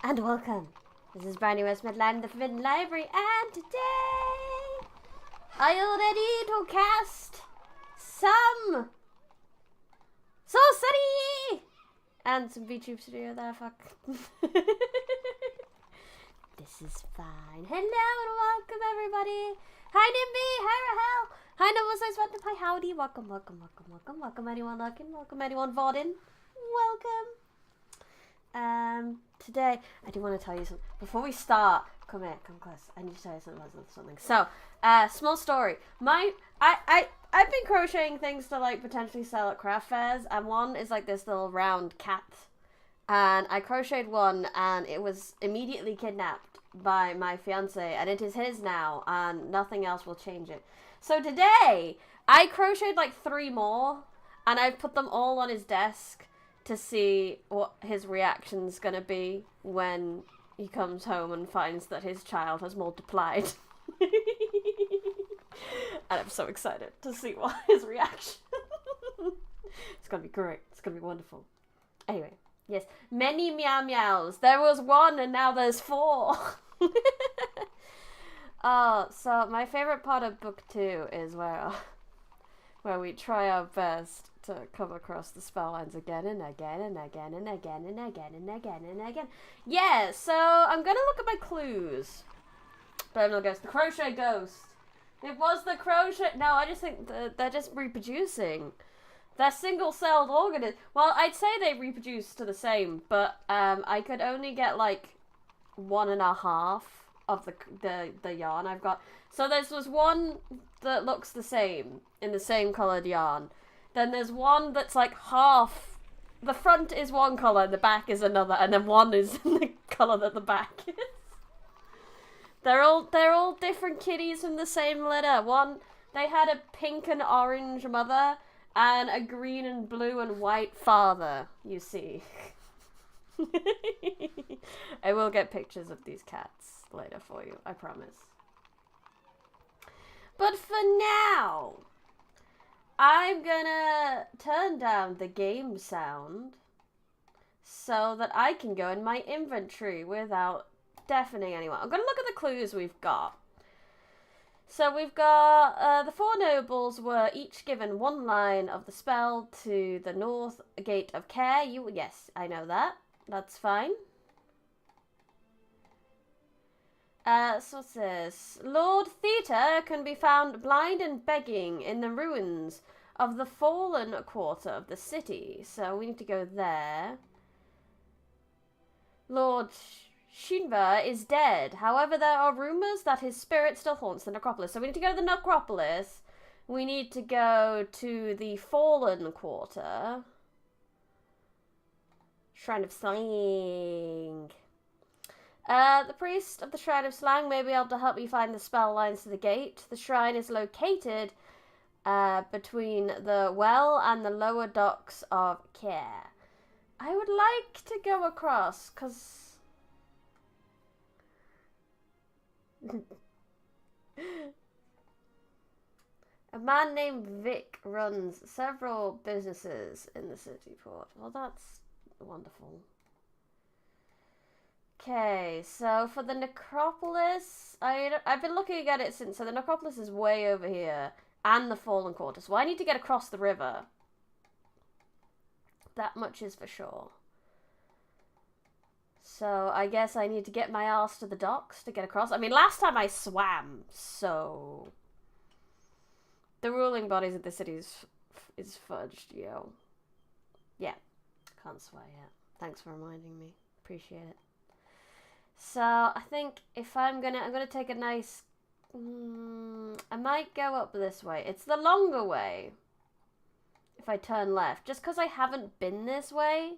and welcome. This is Briny West Midland, the Forbidden Library, and today I already to cast some Sorcery and some Vtuber Studio there, fuck. This is fine. Hello and welcome everybody. Hi Nimby, hi Rahel, hi Noble Size Phantom, hi Howdy, welcome anyone looking, welcome anyone voting, welcome. Today I do want to tell you something. Before we start, come here, come close. I need to tell you something. So, small story. I've been crocheting things to like potentially sell at craft fairs, and one is like this little round cat. And I crocheted one, and it was immediately kidnapped by my fiance, and it is his now, and nothing else will change it. So today I crocheted like 3 more, and I've put them all on his desk to see what his reaction's gonna be when he comes home and finds that his child has multiplied. And I'm so excited to see what his reaction. It's gonna be great. It's gonna be wonderful. Anyway, yes, many meow meows. There was 1 and now there's 4. Oh, so my favorite part of book 2 is where we try our best to come across the spell lines again and again and again and again and again and again and again. Yeah, so I'm gonna look at my clues. But I'm not ghost. The crochet ghost. It was the crochet. No, I just think they're just reproducing. They're single-celled organisms. Well, I'd say they reproduce to the same, but I could only get like 1.5 of the yarn I've got. So this was one that looks the same in the same coloured yarn. Then there's one that's like half. The front is one colour, the back is another, and then one is in the colour that the back is. They're all different kitties from the same litter. One, they had a pink and orange mother, and a green and blue and white father, you see. I will get pictures of these cats later for you, I promise. But for now, I'm gonna turn down the game sound so that I can go in my inventory without deafening anyone. I'm gonna look at the clues we've got. So we've got the 4 nobles were each given 1 line of the spell to the north gate of care. Yes, I know that. That's fine. So it says, Lord Theta can be found blind and begging in the ruins of the fallen quarter of the city. So we need to go there. Lord Shinva is dead. However, there are rumors that his spirit still haunts the necropolis. So we need to go to the necropolis. We need to go to the fallen quarter. Shrine of Slang. The priest of the Shrine of Slang may be able to help you find the spell lines to the gate. The shrine is located between the well and the lower docks of Care. I would like to go across, because... A man named Vic runs several businesses in the city port. Well, that's wonderful. Okay, so for the necropolis, I've been looking at it since, so the necropolis is way over here, and the fallen quarter, so I need to get across the river. That much is for sure. So I guess I need to get my ass to the docks to get across. I mean, last time I swam, so... The ruling bodies of the city is fudged, yo. Yeah, can't swear yet. Thanks for reminding me. Appreciate it. So I think if I'm gonna take a nice... I might go up this way. It's the longer way. If I turn left. Just because I haven't been this way.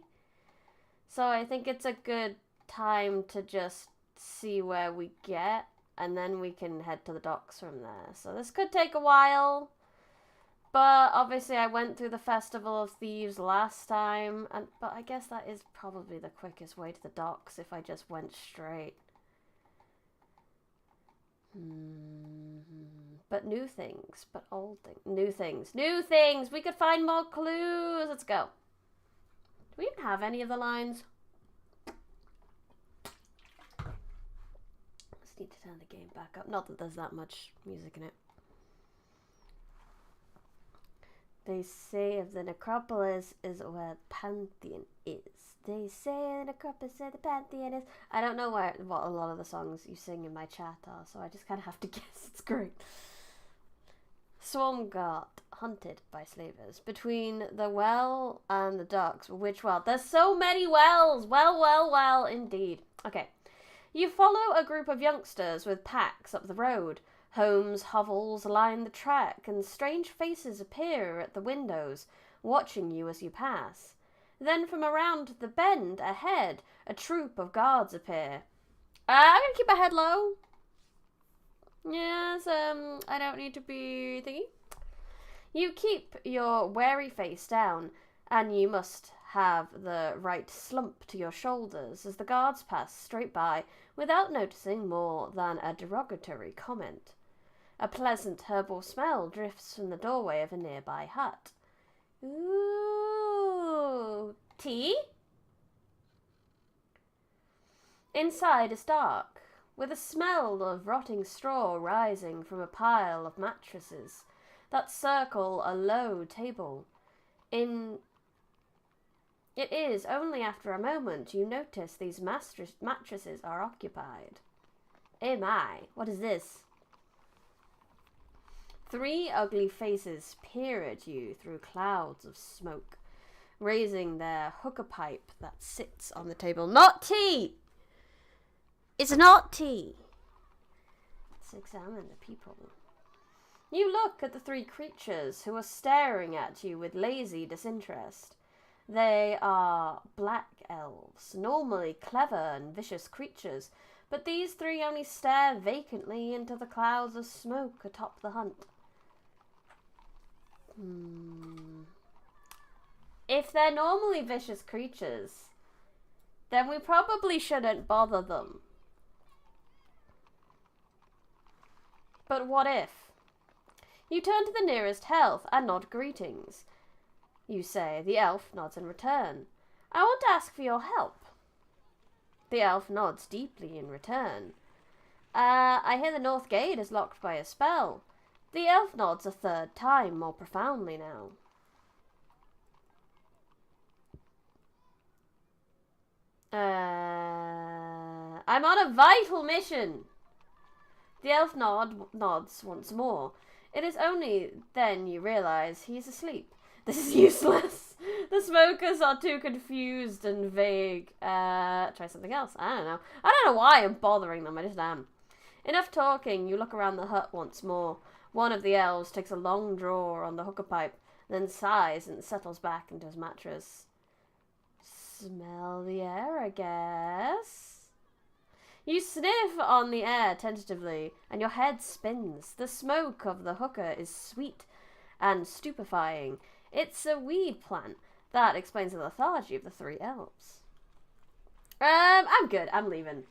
So I think it's a good time to just see where we get. And then we can head to the docks from there. So this could take a while. But obviously I went through the Festival of Thieves last time. But I guess that is probably the quickest way to the docks if I just went straight. But new things. But old things. New things. New things! We could find more clues! Let's go. Do we even have any of the lines? just need to turn the game back up. Not that there's that much music in it. They say of the necropolis is where the pantheon is. They say the necropolis is where the pantheon is. I don't know what a lot of the songs you sing in my chat are, so I just kind of have to guess. It's great. Swarmgart, hunted by slavers. Between the well and the docks. Which well? There's so many wells! Well, indeed. Okay. You follow a group of youngsters with packs up the road. Homes, hovels line the track, and strange faces appear at the windows, watching you as you pass. Then from around the bend ahead, a troop of guards appear. I'm gonna keep my head low. Yes, I don't need to be thingy. You keep your wary face down, and you must have the right slump to your shoulders as the guards pass straight by without noticing more than a derogatory comment. A pleasant herbal smell drifts from the doorway of a nearby hut. Ooh, tea? Inside is dark, with a smell of rotting straw rising from a pile of mattresses that circle a low table. It is only after a moment you notice these mattresses are occupied. Oh my, what is this? 3 ugly faces peer at you through clouds of smoke, raising their hookah pipe that sits on the table. Not tea! It's not tea! Let's examine the people. You look at the 3 creatures who are staring at you with lazy disinterest. They are black elves, normally clever and vicious creatures, but these 3 only stare vacantly into the clouds of smoke atop the hut. If they're normally vicious creatures, then we probably shouldn't bother them. But what if? You turn to the nearest health and nod greetings. You say. The elf nods in return. I want to ask for your help. The elf nods deeply in return. I hear the north gate is locked by a spell. The elf nods a 3rd time, more profoundly now. I'm on a vital mission. The elf nods once more. It is only then you realize he's asleep. This is useless. The smokers are too confused and vague. Try something else. I don't know. I don't know why I'm bothering them. I just am. Enough talking. You look around the hut once more. One of the elves takes a long draw on the hookah pipe, then sighs and settles back into his mattress. Smell the air, I guess. You sniff on the air tentatively, and your head spins. The smoke of the hookah is sweet and stupefying. It's a weed plant. That explains the lethargy of the 3 elves. I'm good. I'm leaving.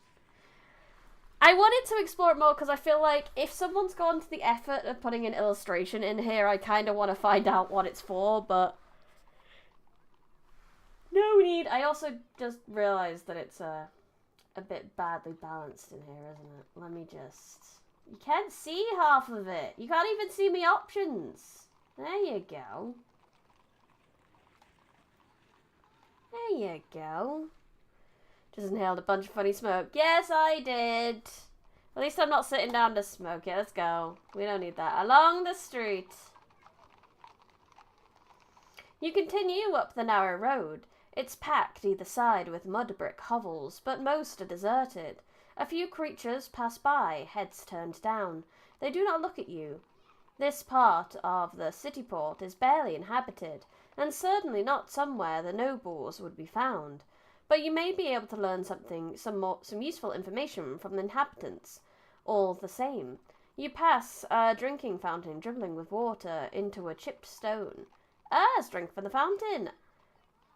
I wanted to explore it more because I feel like if someone's gone to the effort of putting an illustration in here, I kind of want to find out what it's for, but no need. I also just realised that it's a bit badly balanced in here, isn't it? Let me just... You can't see half of it. You can't even see me options. There you go. There you go. Just inhaled a bunch of funny smoke. Yes, I did. At least I'm not sitting down to smoke it. Let's go. We don't need that. Along the street. You continue up the narrow road. It's packed either side with mud brick hovels, but most are deserted. A few creatures pass by, heads turned down. They do not look at you. This part of the city port is barely inhabited, and certainly not somewhere the nobles would be found. But you may be able to learn some useful information from the inhabitants. All the same, you pass a drinking fountain dribbling with water into a chipped stone. It's drink from the fountain.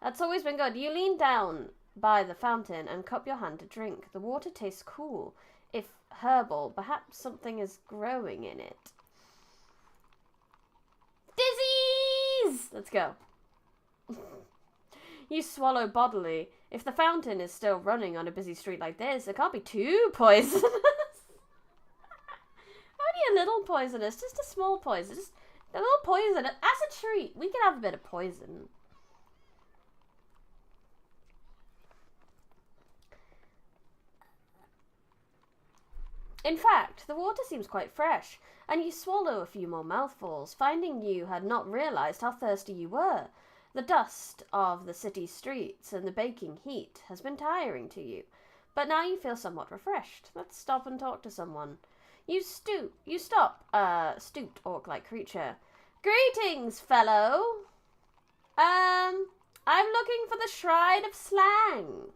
That's always been good. You lean down by the fountain and cup your hand to drink. The water tastes cool, if herbal. Perhaps something is growing in it. Disease! Let's go. You swallow bodily. If the fountain is still running on a busy street like this, it can't be too poisonous. a little poisonous, just a small poison, just a little poison. As a treat, we can have a bit of poison. In fact, the water seems quite fresh, and you swallow a few more mouthfuls, finding you had not realised how thirsty you were. The dust of the city streets and the baking heat has been tiring to you, but now you feel somewhat refreshed. Let's stop and talk to someone. You stop, stooped orc-like creature. Greetings, fellow. I'm looking for the Shrine of Slang.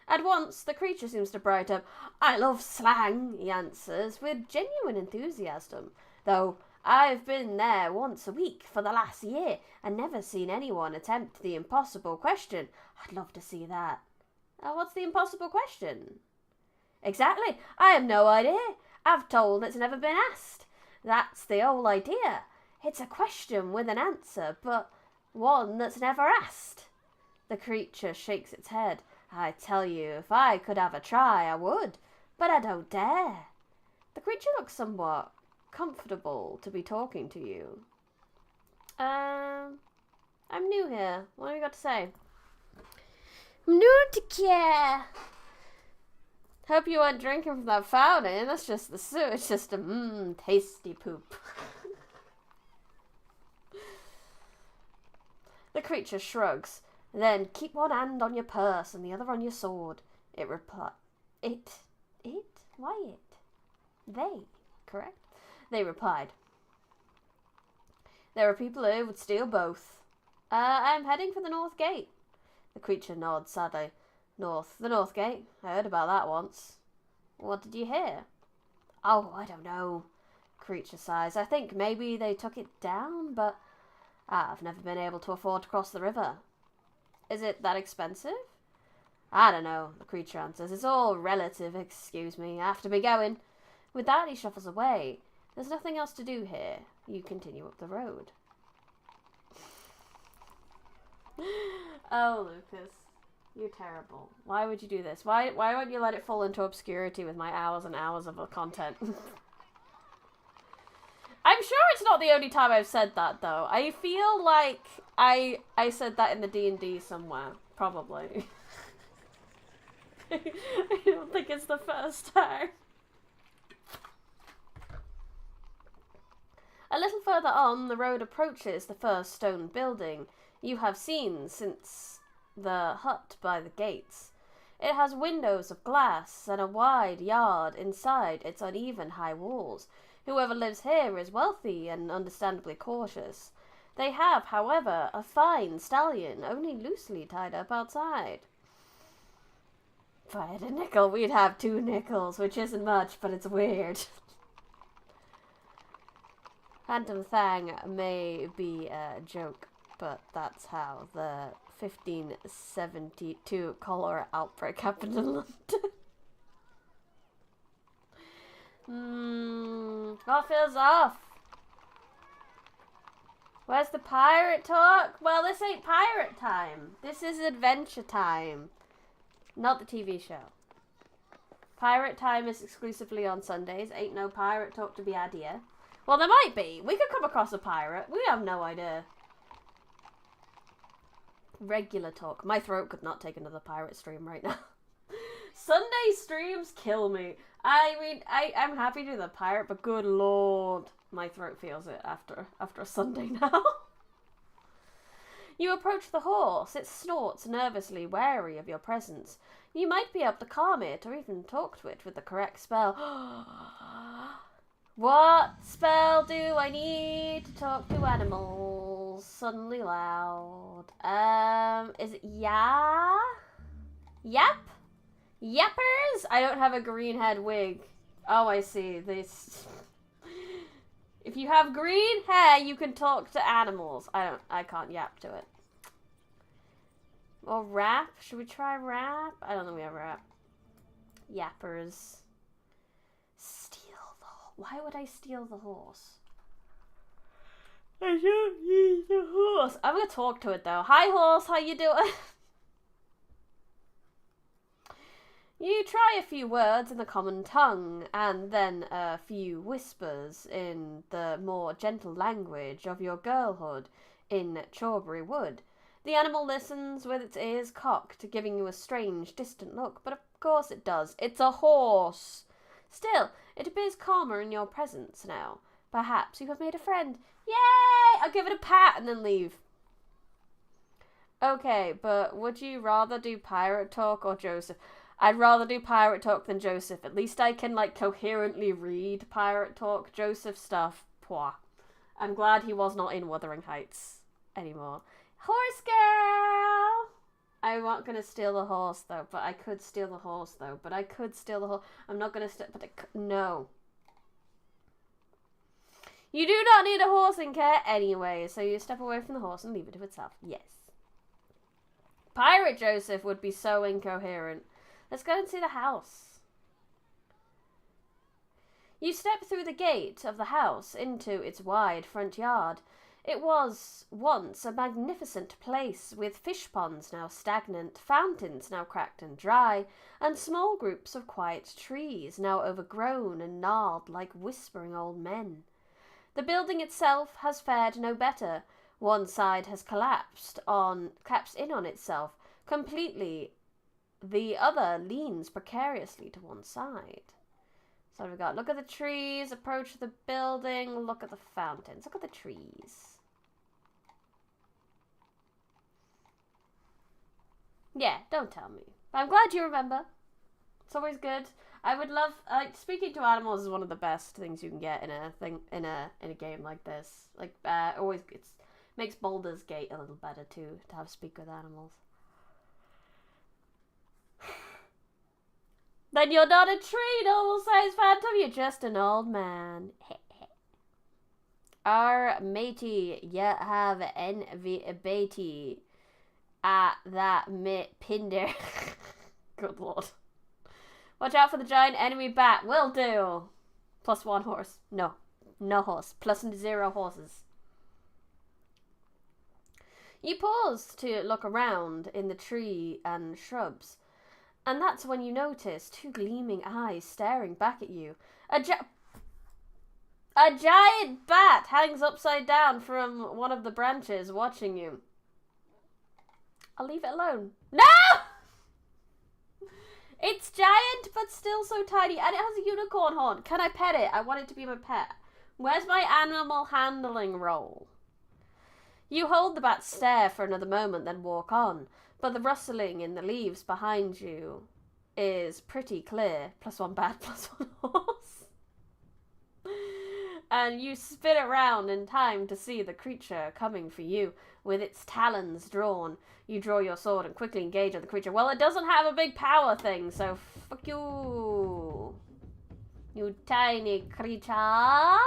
At once, the creature seems to brighten up. I love slang, he answers, with genuine enthusiasm, though I've been there once a week for the last year and never seen anyone attempt the impossible question. I'd love to see that. What's the impossible question? Exactly. I have no idea. I've told it's never been asked. That's the whole idea. It's a question with an answer, but one that's never asked. The creature shakes its head. I tell you, if I could have a try, I would, but I don't dare. The creature looks somewhat comfortable to be talking to you. I'm new here. What have you got to say? I'm new to care. Hope you weren't drinking from that fountain. That's just the soup. It's just a tasty poop. The creature shrugs. Then keep one hand on your purse and the other on your sword. It replied. Why it? They, correct? They replied. There are people here who would steal both. I'm heading for the North Gate. The creature nods sadly. The North Gate. I heard about that once. What did you hear? Oh, I don't know. Creature sighs. I think maybe they took it down, but I've never been able to afford to cross the river. Is it that expensive? I don't know, the creature answers. It's all relative, excuse me. I have to be going. With that, he shuffles away. There's nothing else to do here. You continue up the road. Oh, Lucas. You're terrible. Why would you do this? Why won't you let it fall into obscurity with my hours and hours of content? I'm sure it's not the only time I've said that, though. I feel like I said that in the D&D somewhere. Probably. I don't think it's the first time. A little further on, the road approaches the first stone building you have seen since the hut by the gates. It has windows of glass and a wide yard inside its uneven high walls. Whoever lives here is wealthy and understandably cautious. They have, however, a fine stallion, only loosely tied up outside. If I had a nickel, we'd have 2 nickels, which isn't much, but it's weird. Phantom Thang may be a joke, but that's how the 1572 cholera outbreak happened in London. What feels off? Where's the pirate talk? Well, this ain't pirate time. This is adventure time. Not the TV show. Pirate time is exclusively on Sundays. Ain't no pirate talk to be had here. Well, there might be. We could come across a pirate. We have no idea. Regular talk. My throat could not take another pirate stream right now. Sunday streams kill me. I mean, I'm happy to do the pirate, but good lord, my throat feels it after a Sunday now. You approach the horse. It snorts nervously, wary of your presence. You might be able to calm it or even talk to it with the correct spell. What spell do I need to talk to animals? Suddenly loud. Is it Yap? Yappers? I don't have a green head wig. Oh, I see. This. If you have green hair, you can talk to animals. I can't yap to it. Or rap? Should we try rap? I don't think we have rap. Yappers. Steal the horse. Why would I steal the horse? I don't need the horse. I'm gonna talk to it though. Hi horse, how you doing? You try a few words in the common tongue, and then a few whispers in the more gentle language of your girlhood in Chawbury Wood. The animal listens with its ears cocked, giving you a strange, distant look, but of course it does. It's a horse! Still, it appears calmer in your presence now. Perhaps you have made a friend. Yay! I'll give it a pat and then leave. Okay, but would you rather do pirate talk or Joseph? I'd rather do pirate talk than Joseph. At least I can, like, coherently read pirate talk. Joseph stuff, pois. I'm glad he was not in Wuthering Heights anymore. Horse girl! I'm not gonna steal the horse, though, but I could steal the horse, though. But I could steal the horse. I'm not gonna steal, no. You do not need a horse in care anyway, so you step away from the horse and leave it to itself. Yes. Pirate Joseph would be so incoherent. Let's go and see the house. You step through the gate of the house into its wide front yard. It was once a magnificent place with fish ponds now stagnant, fountains now cracked and dry, and small groups of quiet trees now overgrown and gnarled like whispering old men. The building itself has fared no better. One side has collapsed in on itself completely. The other leans precariously to one side. So we've got, look at the trees, approach the building, look at the fountains, look at the trees. Yeah, don't tell me. But I'm glad you remember. It's always good. I would love, speaking to animals is one of the best things you can get in a game like this. Like, always, it makes Baldur's Gate a little better too, to have speak with animals. Then you're not a tree, normal-sized phantom, you're just an old man. Our matey, yet have envy batey at that pinder. Good lord. Watch out for the giant enemy bat. Will do. +1 horse. No. No horse. +0 horses. You pause to look around in the tree and shrubs. And that's when you notice 2 gleaming eyes staring back at you. A giant bat hangs upside down from one of the branches watching you. I'll leave it alone. No! It's giant, but still so tiny, and it has a unicorn horn. Can I pet it? I want it to be my pet. Where's my animal handling roll? You hold the bat's stare for another moment, then walk on. But the rustling in the leaves behind you is pretty clear. +1 bat, +1 horse. And you spin around in time to see the creature coming for you with its talons drawn. You draw your sword and quickly engage with the creature. Well, it doesn't have a big power thing, so fuck you. You tiny creature.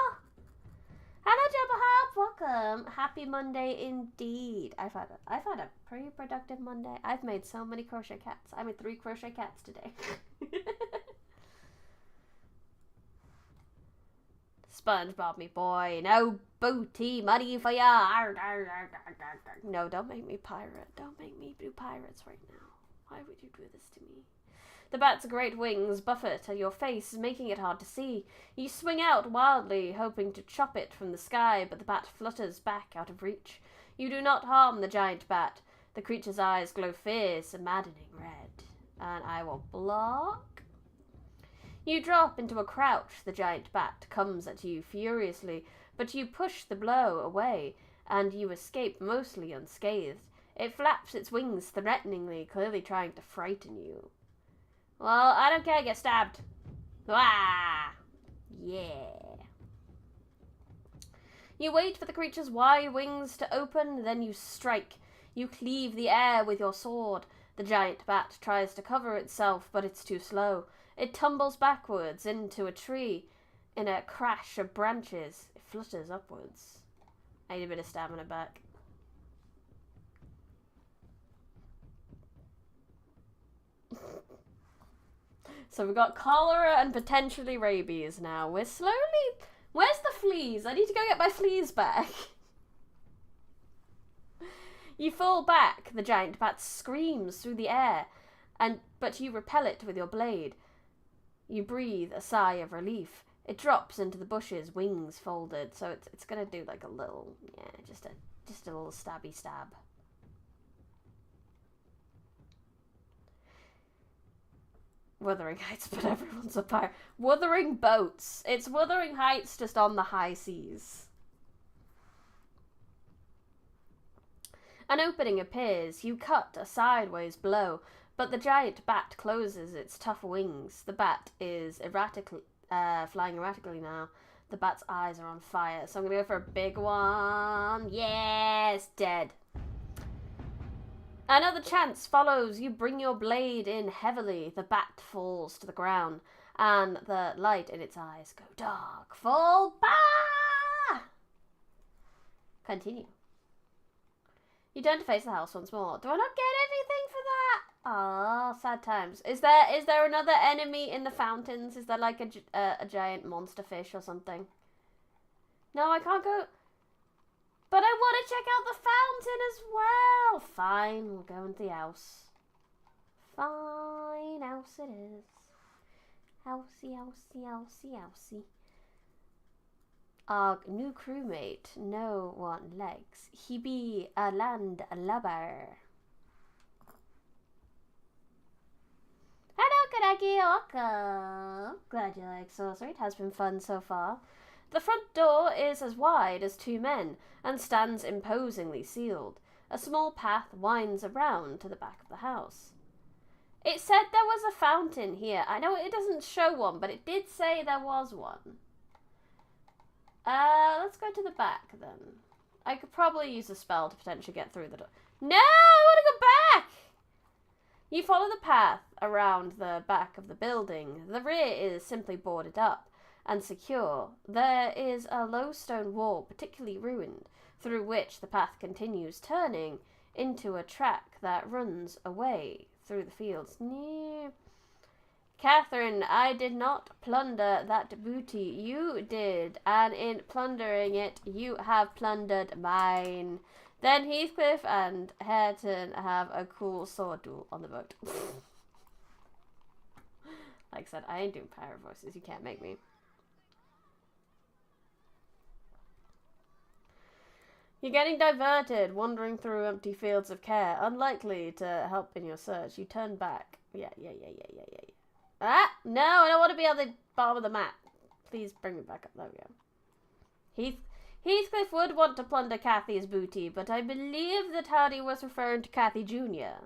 Hello, Jabba, welcome. Happy Monday indeed. I've had a pretty productive Monday. I've made so many crochet cats. I made 3 crochet cats today. SpongeBob, me boy. No booty money for ya. No, don't make me pirate. Don't make me do pirates right now. Why would you do this to me? The bat's great wings buffet at your face, making it hard to see. You swing out wildly, hoping to chop it from the sky, but the bat flutters back out of reach. You do not harm the giant bat. The creature's eyes glow fierce, a maddening red. And I will block. You drop into a crouch. The giant bat comes at you furiously, but you push the blow away, and you escape mostly unscathed. It flaps its wings threateningly, clearly trying to frighten you. Well, I don't care, get stabbed. Ah! Yeah. You wait for the creature's wide wings to open, then you strike. You cleave the air with your sword. The giant bat tries to cover itself, but it's too slow. It tumbles backwards into a tree. In a crash of branches, it flutters upwards. I need a bit of stamina back. So we've got cholera and potentially rabies now. We're slowly... Where's the fleas? I need to go get my fleas back. You fall back. The giant bat screams through the air but you repel it with your blade. You breathe a sigh of relief. It drops into the bushes, wings folded, so it's gonna do like a little, just a little stabby stab. Wuthering Heights, but everyone's a pirate. Wuthering Boats. It's Wuthering Heights, just on the high seas. An opening appears. You cut a sideways blow, but the giant bat closes its tough wings. The bat is flying erratically now. The bat's eyes are on fire, so I'm gonna go for a big one. Yes, dead. Another chance follows. You bring your blade in heavily. The bat falls to the ground, and the light in its eyes go dark. Fall back! Continue. You turn to face the house once more. Do I not get anything for that? Ah, sad times. Is there another enemy in the fountains? Is there like a giant monster fish or something? No, I can't go... But I want to check out the fountain as well. Fine, we'll go into the house. Fine, house it is. Housey, housey, housey, housey. Our new crewmate, no one likes. He be a landlubber. Hello, Kadaki, welcome. Glad you like Sorcery. It has been fun so far. The front door is as wide as 2 men and stands imposingly sealed. A small path winds around to the back of the house. It said there was a fountain here. I know it doesn't show one, but it did say there was one. Let's go to the back then. I could probably use a spell to potentially get through the door. No, I want to go back! You follow the path around the back of the building. The rear is simply boarded up and secure. There is a low stone wall, particularly ruined, through which the path continues, turning into a track that runs away through the fields. Near Catherine, I did not plunder that booty. You did, and in plundering it, you have plundered mine. Then Heathcliff and Hareton have a cool sword duel on the boat. Like I said, I ain't doing pirate voices. You can't make me. You're getting diverted, wandering through empty fields of care, unlikely to help in your search. You turn back. Yeah. Ah! No, I don't want to be on the bottom of the map. Please bring me back up. There we go. Heathcliff would want to plunder Cathy's booty, but I believe that Hardy was referring to Cathy Jr.,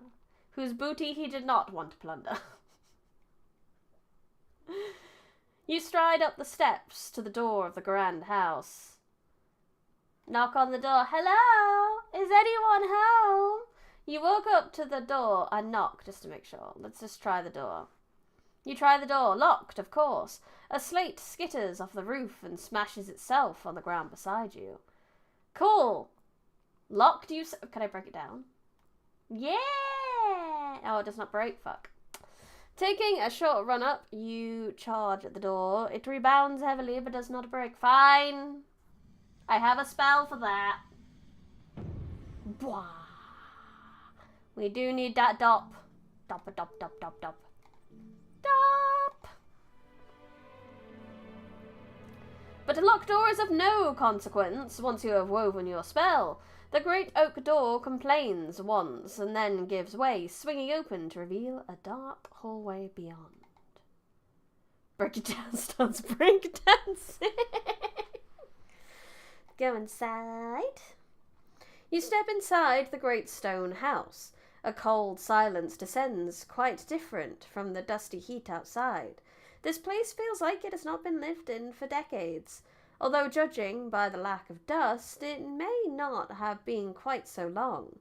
whose booty he did not want to plunder. You stride up the steps to the door of the grand house. Knock on the door. Hello? Is anyone home? You walk up to the door and knock just to make sure. Let's just try the door. You try the door. Locked, of course. A slate skitters off the roof and smashes itself on the ground beside you. Cool. Locked, you... Can I break it down? Yeah! Oh, it does not break. Fuck. Taking a short run up, you charge at the door. It rebounds heavily but does not break. Fine. I have a spell for that. Bwah. We do need that dop. Dop. Dop. But a locked door is of no consequence once you have woven your spell. The great oak door complains once and then gives way, swinging open to reveal a dark hallway beyond. Break it down, starts breakdancing. Go inside. You step inside the great stone house. A cold silence descends, quite different from the dusty heat outside. This place feels like it has not been lived in for decades. Although judging by the lack of dust, it may not have been quite so long.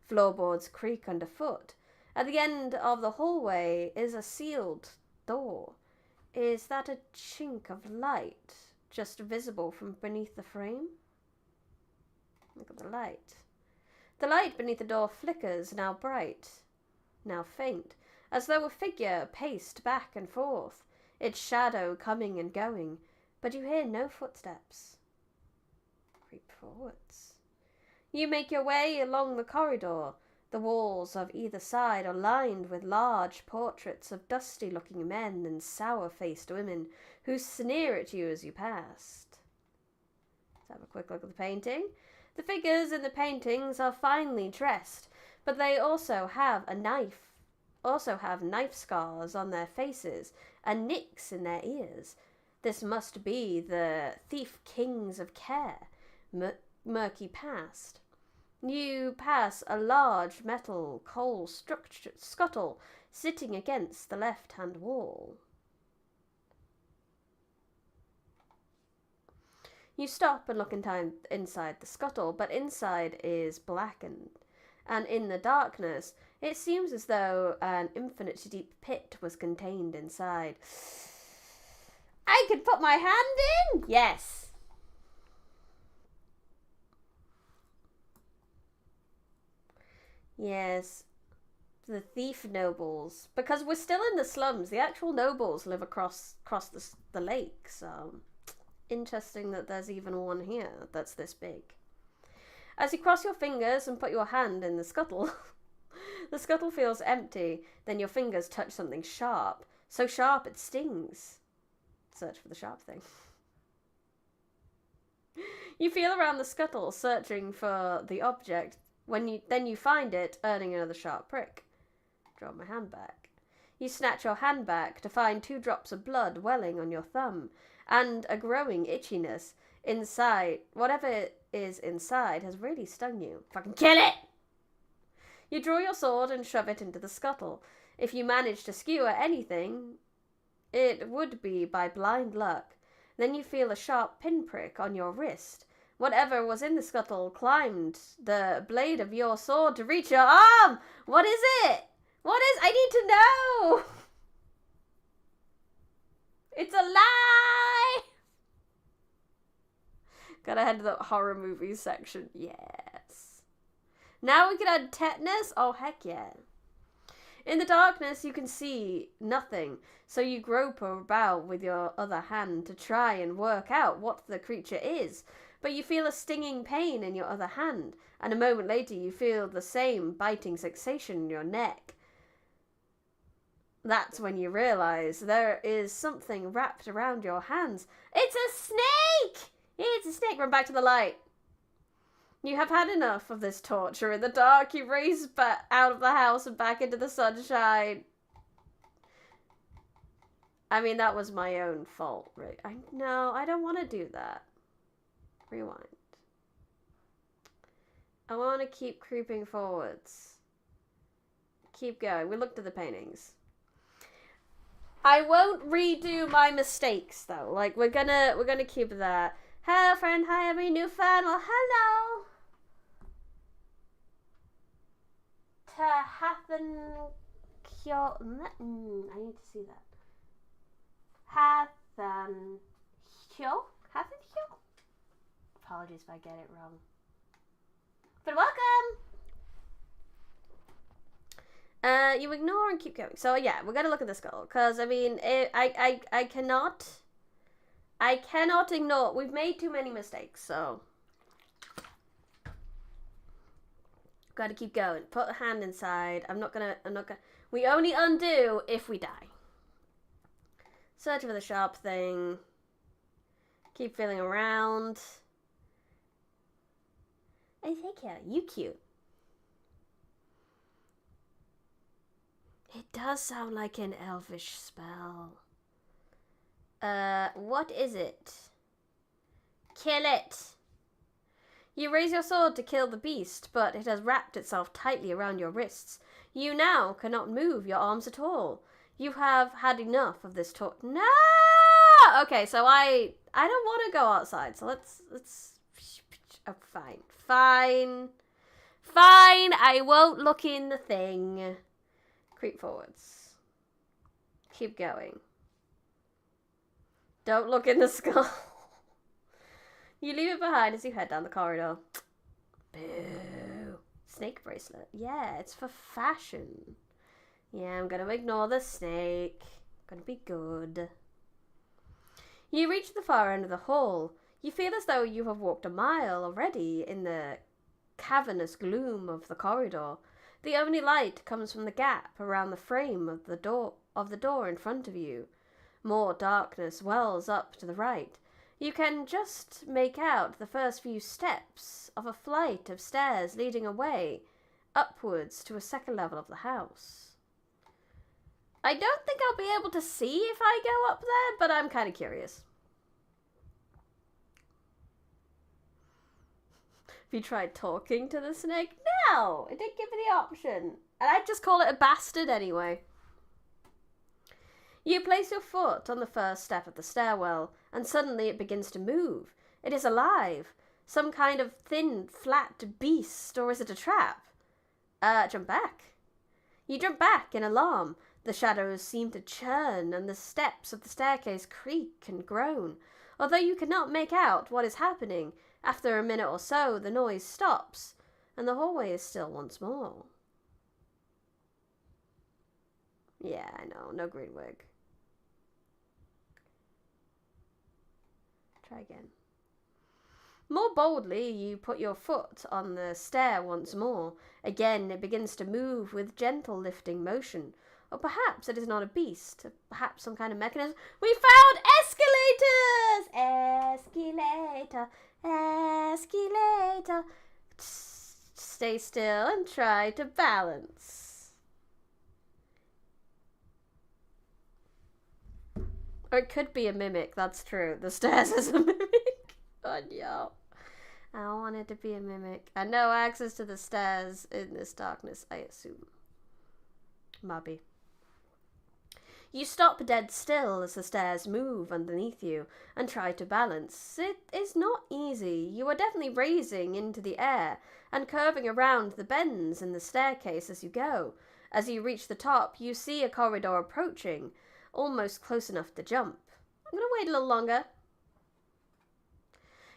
Floorboards creak underfoot. At the end of the hallway is a sealed door. Is that a chink of light just visible from beneath the frame? Look at the light. The light beneath the door flickers, now bright, now faint, as though a figure paced back and forth, its shadow coming and going, but you hear no footsteps. Creep forwards. You make your way along the corridor. The walls of either side are lined with large portraits of dusty-looking men and sour-faced women who sneer at you as you pass. Let's have a quick look at the painting. The figures in the paintings are finely dressed, but they also have knife scars on their faces and nicks in their ears. This must be the thief kings of Care, murky past. You pass a large metal coal scuttle sitting against the left-hand wall. You stop and look inside the scuttle, but inside is blackened, and in the darkness, it seems as though an infinite deep pit was contained inside. I could put my hand in? Yes. Yes. The thief nobles. Because we're still in the slums. The actual nobles live across the lake, so interesting that there's even one here that's this big. As you cross your fingers and put your hand in the scuttle, the scuttle feels empty. Then your fingers touch something sharp. So sharp it stings. Search for the sharp thing. You feel around the scuttle, searching for the object. Then you find it, earning another sharp prick. Draw my hand back. You snatch your hand back to find 2 drops of blood welling on your thumb, and a growing itchiness inside. Whatever is inside has really stung you. Fucking kill it! You draw your sword and shove it into the scuttle. If you manage to skewer anything, it would be by blind luck. Then you feel a sharp pinprick on your wrist. Whatever was in the scuttle climbed the blade of your sword to reach your arm. What is it? I need to know. It's a lie. Gotta head to the horror movies section. Yes. Now we can add tetanus. Oh, heck yeah. In the darkness, you can see nothing, so you grope about with your other hand to try and work out what the creature is. But you feel a stinging pain in your other hand, and a moment later you feel the same biting sensation in your neck. That's when you realize there is something wrapped around your hands. It's a snake! It's a snake! Run back to the light. You have had enough of this torture. In the dark, you race back out of the house and back into the sunshine. I mean, that was my own fault, right? No, I don't want to do that. Rewind. I want to keep creeping forwards. Keep going. We looked at the paintings. I won't redo my mistakes, though. Like, we're gonna keep that. Hello, friend. Hi, every new fan. Well, hello. To happen cure. I need to see that. Happen cure. Happen cure. Apologies if I get it wrong. But welcome. You ignore and keep going. So yeah, we're gonna look at the skull because I mean, I cannot ignore. We've made too many mistakes, so gotta keep going. Put a hand inside. I'm not gonna. We only undo if we die. Search for the sharp thing. Keep feeling around. I think you cute. It does sound like an elvish spell. What is it? Kill it! You raise your sword to kill the beast, but it has wrapped itself tightly around your wrists. You now cannot move your arms at all. You have had enough of this No! Okay, so I don't want to go outside, so let's oh, fine, I won't look in the thing. Creep forwards. Keep going. Don't look in the skull. You leave it behind as you head down the corridor. Boo. Snake bracelet. Yeah, it's for fashion. Yeah, I'm gonna ignore the snake. Gonna be good. You reach the far end of the hall. You feel as though you have walked a mile already in the cavernous gloom of the corridor. The only light comes from the gap around the frame of the door in front of you. More darkness wells up to the right. You can just make out the first few steps of a flight of stairs leading away upwards to a second level of the house. I don't think I'll be able to see if I go up there, but I'm kind of curious. Have you tried talking to the snake? No, it didn't give me the option. And I'd just call it a bastard anyway. You place your foot on the first step of the stairwell, and suddenly it begins to move. It is alive. Some kind of thin, flat beast, or is it a trap? Jump back. You jump back in alarm. The shadows seem to churn, and the steps of the staircase creak and groan. Although you cannot make out what is happening, after a minute or so the noise stops, and the hallway is still once more. Yeah, I know, no green wig. Try again. More boldly, you put your foot on the stair once more. Again, it begins to move with gentle lifting motion. Or perhaps it is not a beast, perhaps some kind of mechanism. We found escalators! Escalator. Stay still and try to balance. Or it could be a mimic, that's true. The stairs is a mimic. Oh, no. I don't want it to be a mimic. And no access to the stairs in this darkness, I assume. Maybe. You stop dead still as the stairs move underneath you and try to balance. It is not easy. You are definitely raising into the air and curving around the bends in the staircase as you go. As you reach the top, you see a corridor approaching, almost close enough to jump. I'm going to wait a little longer.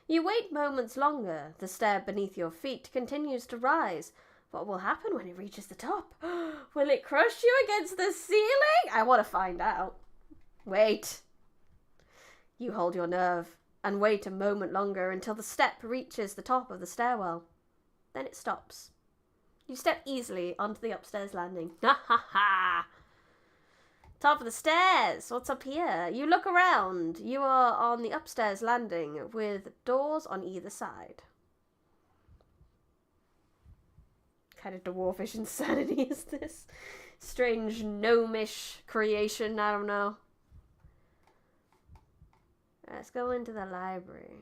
You wait moments longer. The stair beneath your feet continues to rise. What will happen when it reaches the top? Will it crush you against the ceiling? I want to find out. Wait. You hold your nerve and wait a moment longer until the step reaches the top of the stairwell. Then it stops. You step easily onto the upstairs landing. Ha ha ha! Top of the stairs. What's up here? You look around. You are on the upstairs landing with doors on either side. Kind of dwarfish insanity is this? Strange gnomish creation, I don't know. Let's go into the library.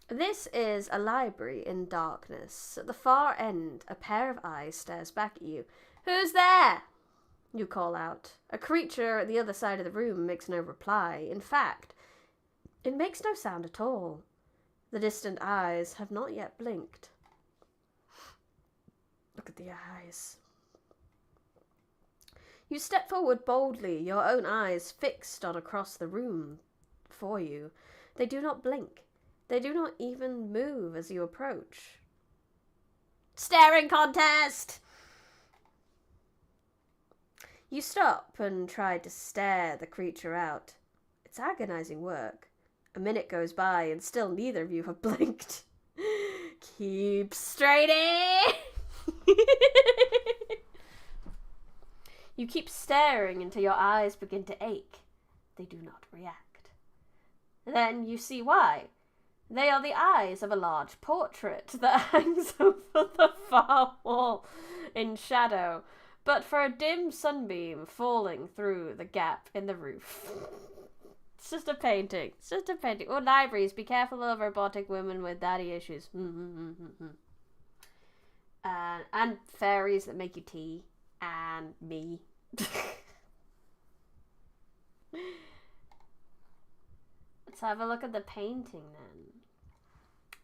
This is a library in darkness. At the far end, a pair of eyes stares back at you. Who's there? You call out. A creature at the other side of the room makes no reply. In fact, it makes no sound at all. The distant eyes have not yet blinked. Look at the eyes. You step forward boldly, your own eyes fixed on across the room for you. They do not blink. They do not even move as you approach. Staring contest! You stop and try to stare the creature out. It's agonizing work. A minute goes by and still neither of you have blinked. Keep straining! You keep staring until your eyes begin to ache. They do not react. Then you see why. They are the eyes of a large portrait that hangs over the far wall in shadow, but for a dim sunbeam falling through the gap in the roof. It's just a painting. It's just a painting. Oh, libraries, be careful of robotic women with daddy issues. And fairies that make you tea. And me. Let's have a look at the painting then.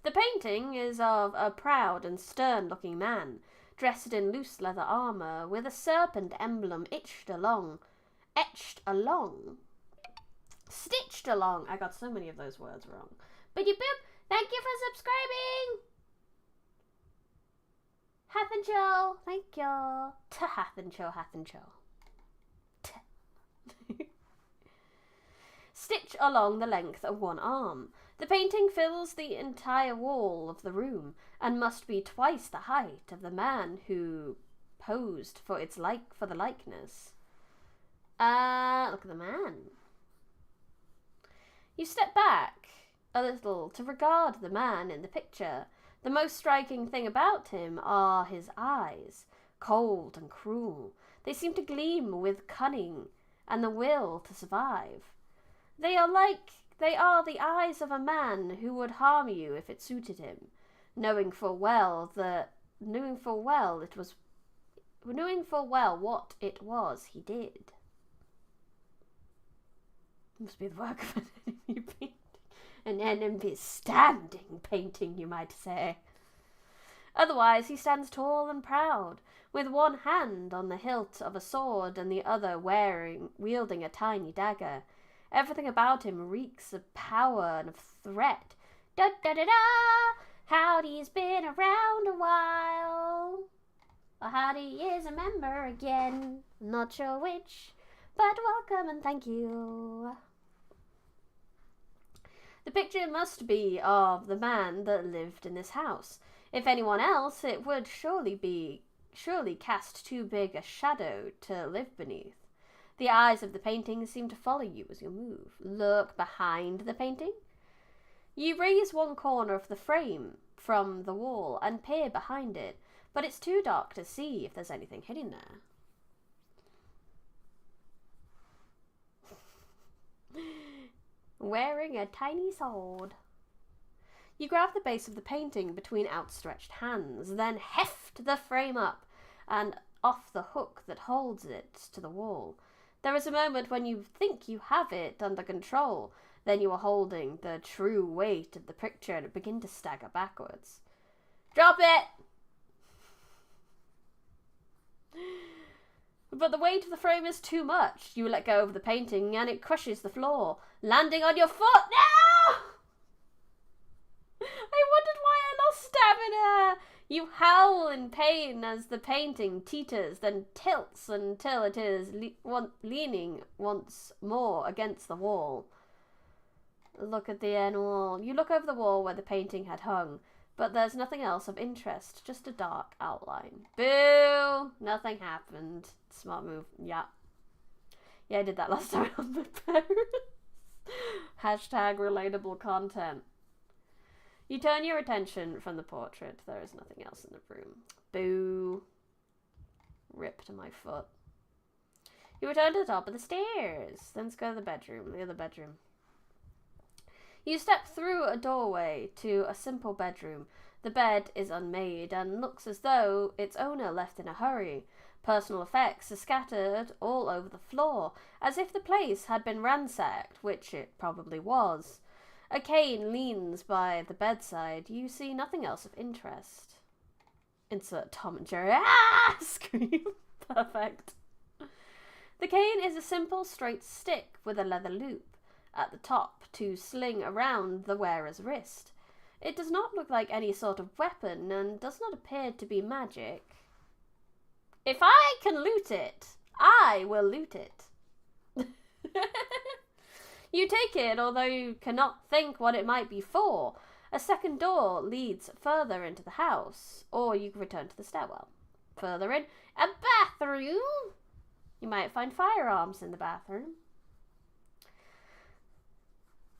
The painting is of a proud and stern-looking man, dressed in loose leather armour, with a serpent emblem etched along. Stitched along. I got so many of those words wrong. Biddy boop, thank you for subscribing. Hath and Joe, thank you. Hath and Joe. Stitch along the length of one arm. The painting fills the entire wall of the room and must be twice the height of the man who posed for the likeness. Look at the man. You step back a little to regard the man in the picture. The most striking thing about him are his eyes, cold and cruel. They seem to gleam with cunning and the will to survive. They are the eyes of a man who would harm you if it suited him, knowing full well what it was he did. Must be the work of an enemy painting. An enemy standing painting, you might say. Otherwise, he stands tall and proud, with one hand on the hilt of a sword and the other wielding a tiny dagger. Everything about him reeks of power and of threat. Da-da-da-da! Howdy's been around a while. Or Howdy is a member again. Not sure which, but welcome and thank you. The picture must be of the man that lived in this house. If anyone else, it would surely cast too big a shadow to live beneath. The eyes of the painting seem to follow you as you move. Look behind the painting. You raise one corner of the frame from the wall and peer behind it, but it's too dark to see if there's anything hidden there. Wearing a tiny sword. You grab the base of the painting between outstretched hands, then heft the frame up and off the hook that holds it to the wall. There is a moment when you think you have it under control, then you are holding the true weight of the picture and it begins to stagger backwards. Drop it! But the weight of the frame is too much. You let go of the painting and it crushes the floor, landing on your foot. No! I wondered why I lost stamina. You howl in pain as the painting teeters, then tilts until it is leaning once more against the wall. Look at the end wall. You look over the wall where the painting had hung, but there's nothing else of interest, just a dark outline. Boo! Nothing happened. Smart move. Yeah. Yeah, I did that last time on my parents. Hashtag relatable content. You turn your attention from the portrait. There is nothing else in the room. Boo. Rip to my foot. You return to the top of the stairs. Then let's go to the bedroom. The other bedroom. You step through a doorway to a simple bedroom. The bed is unmade and looks as though its owner left in a hurry. Personal effects are scattered all over the floor, as if the place had been ransacked, which it probably was. A cane leans by the bedside. You see nothing else of interest. Insert Tom and Jerry. Ah! Scream. Perfect. The cane is a simple straight stick with a leather loop at the top to sling around the wearer's wrist. It does not look like any sort of weapon and does not appear to be magic. If I can loot it, I will loot it. You take it, although you cannot think what it might be for. A second door leads further into the house, or you can return to the stairwell. Further in, a bathroom. You might find firearms in the bathroom.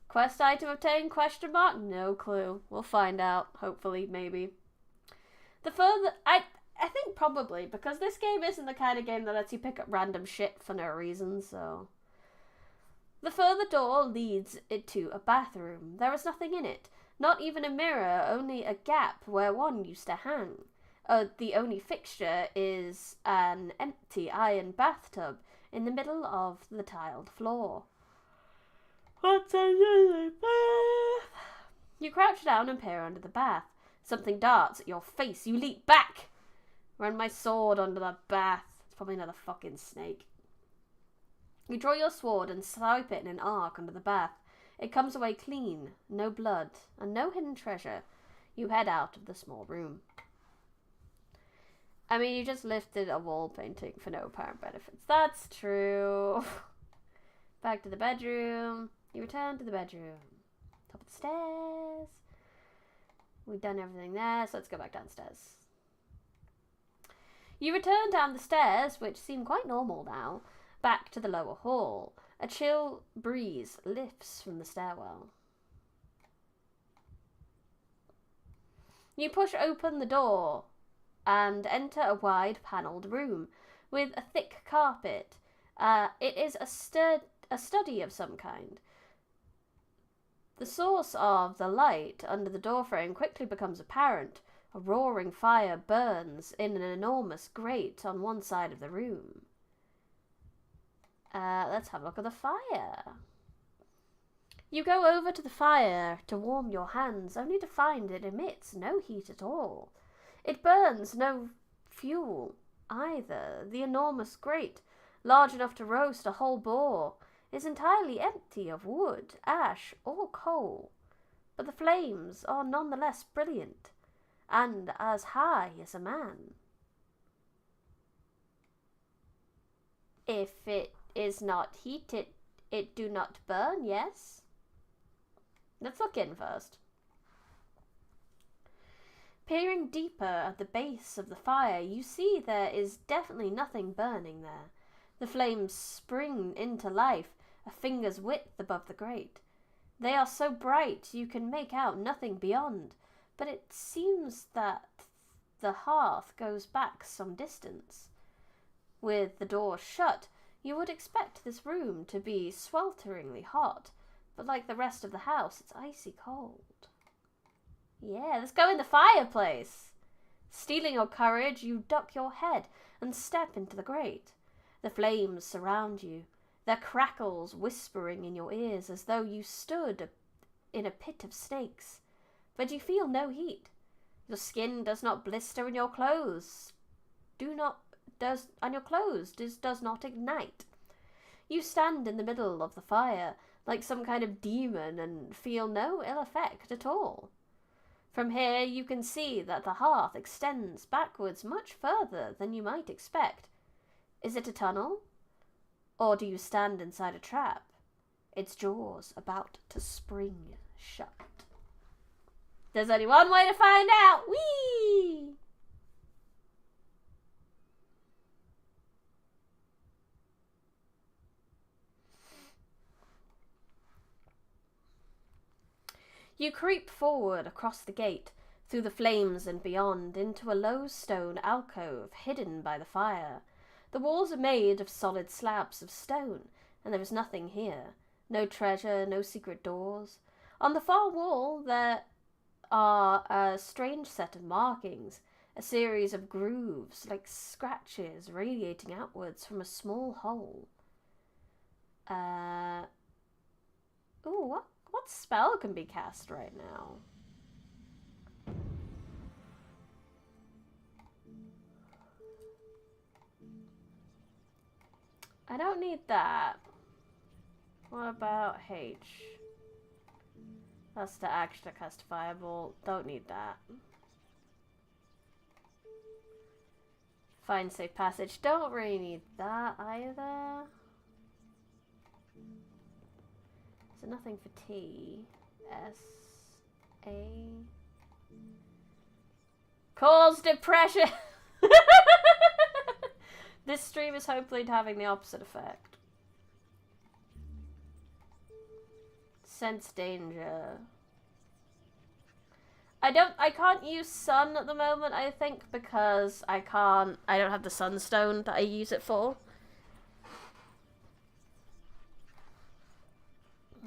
Quest item obtained, question mark? No clue. We'll find out, hopefully, maybe. The further... I think probably, because this game isn't the kind of game that lets you pick up random shit for no reason, so... The further door leads it to a bathroom. There is nothing in it. Not even a mirror, only a gap where one used to hang. The only fixture is an empty iron bathtub in the middle of the tiled floor. What's under the bath? You crouch down and peer under the bath. Something darts at your face. You leap back. Run my sword under the bath. It's probably another fucking snake. You draw your sword and swipe it in an arc under the bath. It comes away clean, no blood, and no hidden treasure. You head out of the small room. I mean, you just lifted a wall painting for no apparent benefits. That's true. Back to the bedroom. You return to the bedroom. Top of the stairs. We've done everything there, so let's go back downstairs. You return down the stairs, which seem quite normal now, back to the lower hall. A chill breeze lifts from the stairwell. You push open the door and enter a wide panelled room with a thick carpet. It is a study of some kind. The source of the light under the doorframe quickly becomes apparent. A roaring fire burns in an enormous grate on one side of the room. Let's have a look at the fire. You go over to the fire to warm your hands, only to find it emits no heat at all. It burns no fuel either. The enormous grate, large enough to roast a whole boar, is entirely empty of wood, ash, or coal. But the flames are nonetheless brilliant, and as high as a man. If it is not heated, it do not burn, yes? Let's look in first. Peering deeper at the base of the fire, you see there is definitely nothing burning there. The flames spring into life a finger's width above the grate. They are so bright you can make out nothing beyond, but it seems that the hearth goes back some distance. With the door shut, you would expect this room to be swelteringly hot, but like the rest of the house, it's icy cold. Yeah, let's go in the fireplace. Stealing your courage, you duck your head and step into the grate. The flames surround you, their crackles whispering in your ears as though you stood in a pit of snakes. But you feel no heat. Your skin does not blister and your clothes does not ignite. You stand in the middle of the fire like some kind of demon and feel no ill effect at all. From here you can see that the hearth extends backwards much further than you might expect. Is it a tunnel? Or do you stand inside a trap, its jaws about to spring shut? There's only one way to find out! Whee! You creep forward across the gate, through the flames and beyond, into a low stone alcove hidden by the fire. The walls are made of solid slabs of stone, and there is nothing here. No treasure, no secret doors. On the far wall there are a strange set of markings, a series of grooves like scratches radiating outwards from a small hole. Ooh, what spell can be cast right now? I don't need that. What about H? That's the extra cast Fireball. Don't need that. Find safe passage. Don't really need that either. So nothing for T. S. A. Cause depression! This stream is hopefully having the opposite effect. Sense danger. I can't use sun at the moment, I think, because I don't have the sunstone that I use it for.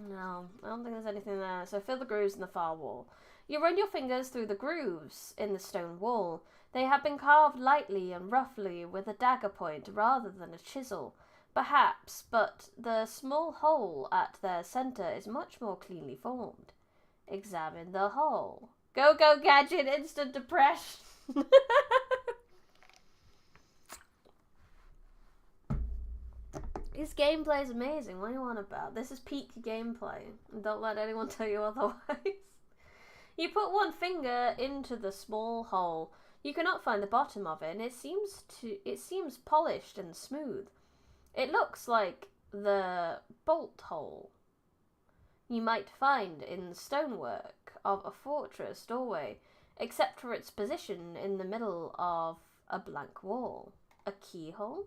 No, I don't think there's anything there. So fill the grooves in the far wall. You run your fingers through the grooves in the stone wall. They have been carved lightly and roughly with a dagger point rather than a chisel, perhaps, but the small hole at their centre is much more cleanly formed. Examine the hole. Go, go, gadget, instant depression. This gameplay is amazing. What are you on about? This is peak gameplay. And don't let anyone tell you otherwise. You put one finger into the small hole. You cannot find the bottom of it, and it seems polished and smooth. It looks like the bolt hole. you might find in stonework of a fortress doorway, except for its position in the middle of a blank wall. A keyhole?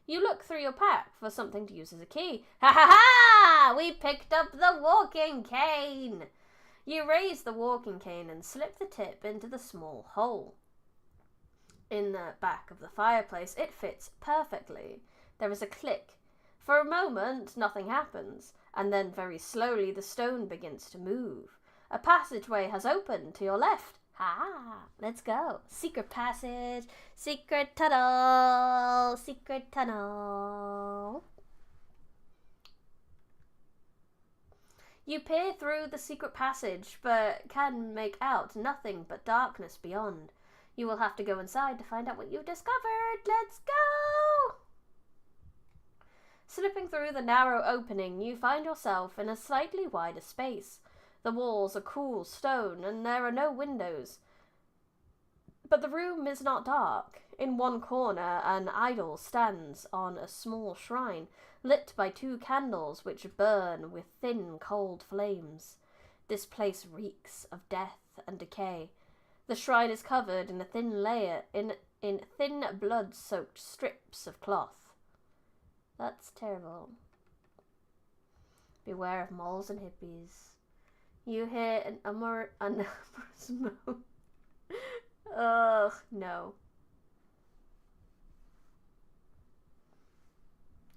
You look through your pack for something to use as a key. Ha ha ha! We picked up the walking cane! You raise the walking cane and slip the tip into the small hole in the back of the fireplace. It fits perfectly. There is a click. For a moment, nothing happens, and then very slowly the stone begins to move. A passageway has opened to your left. Ah, let's go. Secret passage, secret tunnel, secret tunnel. You peer through the secret passage, but can make out nothing but darkness beyond. You will have to go inside to find out what you've discovered. Let's go! Slipping through the narrow opening, you find yourself in a slightly wider space. The walls are cool stone, and there are no windows. But the room is not dark. In one corner, an idol stands on a small shrine, lit by 2 candles which burn with thin, cold flames. This place reeks of death and decay. The shrine is covered in a thin layer, in thin blood-soaked strips of cloth. That's terrible. Beware of moles and hippies. You hear an amorous moan. Ugh, no.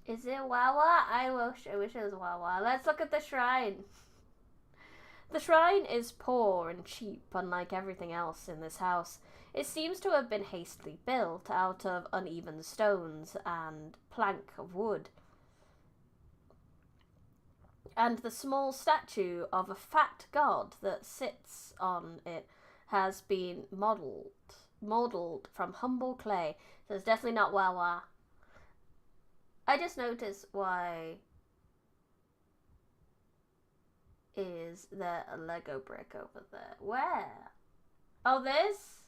Is it Wawa? I wish it was Wawa. Let's look at the shrine. The shrine is poor and cheap, unlike everything else in this house. It seems to have been hastily built out of uneven stones and plank of wood. And the small statue of a fat god that sits on it has been modelled from humble clay. So it's definitely not Wawa. I just noticed why is there a Lego brick over there? Where? Oh, this?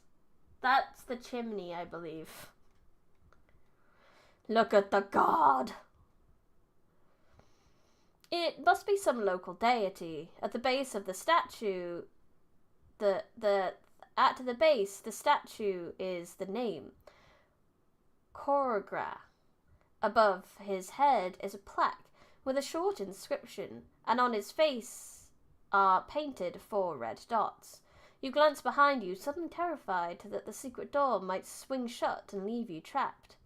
That's the chimney, I believe. Look at the god! It must be some local deity. At the base of the statue, at the base, the statue is the name, Koragra. Above his head is a plaque with a short inscription, and on his face are painted 4 red dots. You glance behind you, suddenly terrified that the secret door might swing shut and leave you trapped.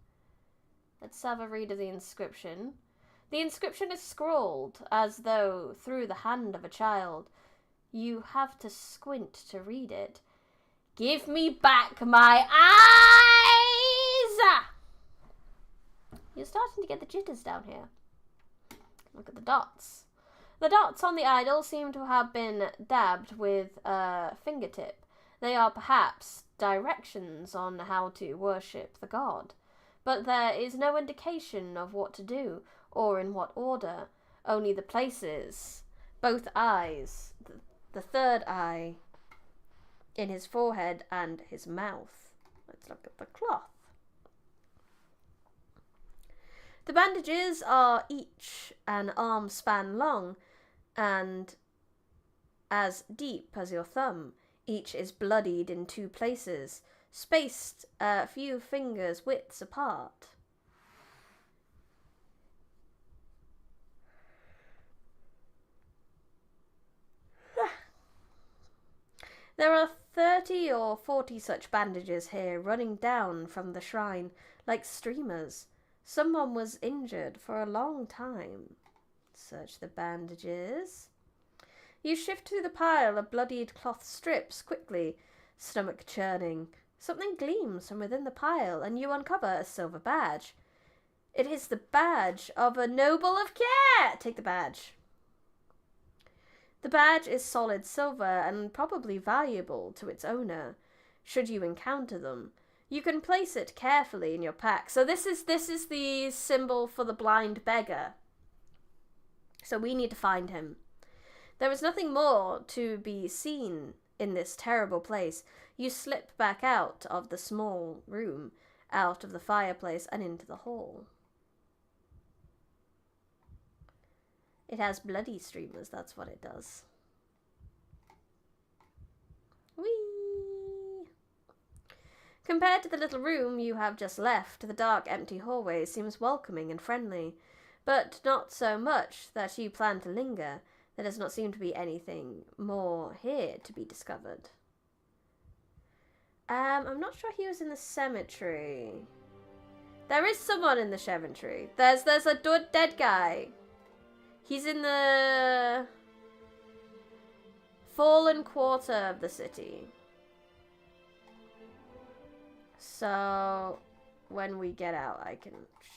Let's have a read of the inscription. The inscription is scrawled as though through the hand of a child. You have to squint to read it. Give me back my eyes! You're starting to get the jitters down here. Look at the dots. The dots on the idol seem to have been dabbed with a fingertip. They are perhaps directions on how to worship the god. But there is no indication of what to do, or in what order. Only the places. Both eyes. The third eye in his forehead and his mouth. Let's look at the cloth. The bandages are each an arm span long and as deep as your thumb. Each is bloodied in 2 places, spaced a few fingers' widths apart. There are 30 or 40 such bandages here, running down from the shrine like streamers. Someone was injured for a long time. Search the bandages. You shift through the pile of bloodied cloth strips quickly, stomach churning. Something gleams from within the pile, and you uncover a silver badge. It is the badge of a noble of care. Take the badge. The badge is solid silver and probably valuable to its owner, should you encounter them. You can place it carefully in your pack. So this is the symbol for the blind beggar. So we need to find him. There is nothing more to be seen in this terrible place. You slip back out of the small room, out of the fireplace, and into the hall. It has bloody streamers, that's what it does. Whee! Compared to the little room you have just left, the dark, empty hallway seems welcoming and friendly, but not so much that you plan to linger. There does not seem to be anything more here to be discovered. I'm not sure he was in the cemetery. There is someone in the cemetery. There's a dead guy. He's in the fallen quarter of the city. So when we get out, I can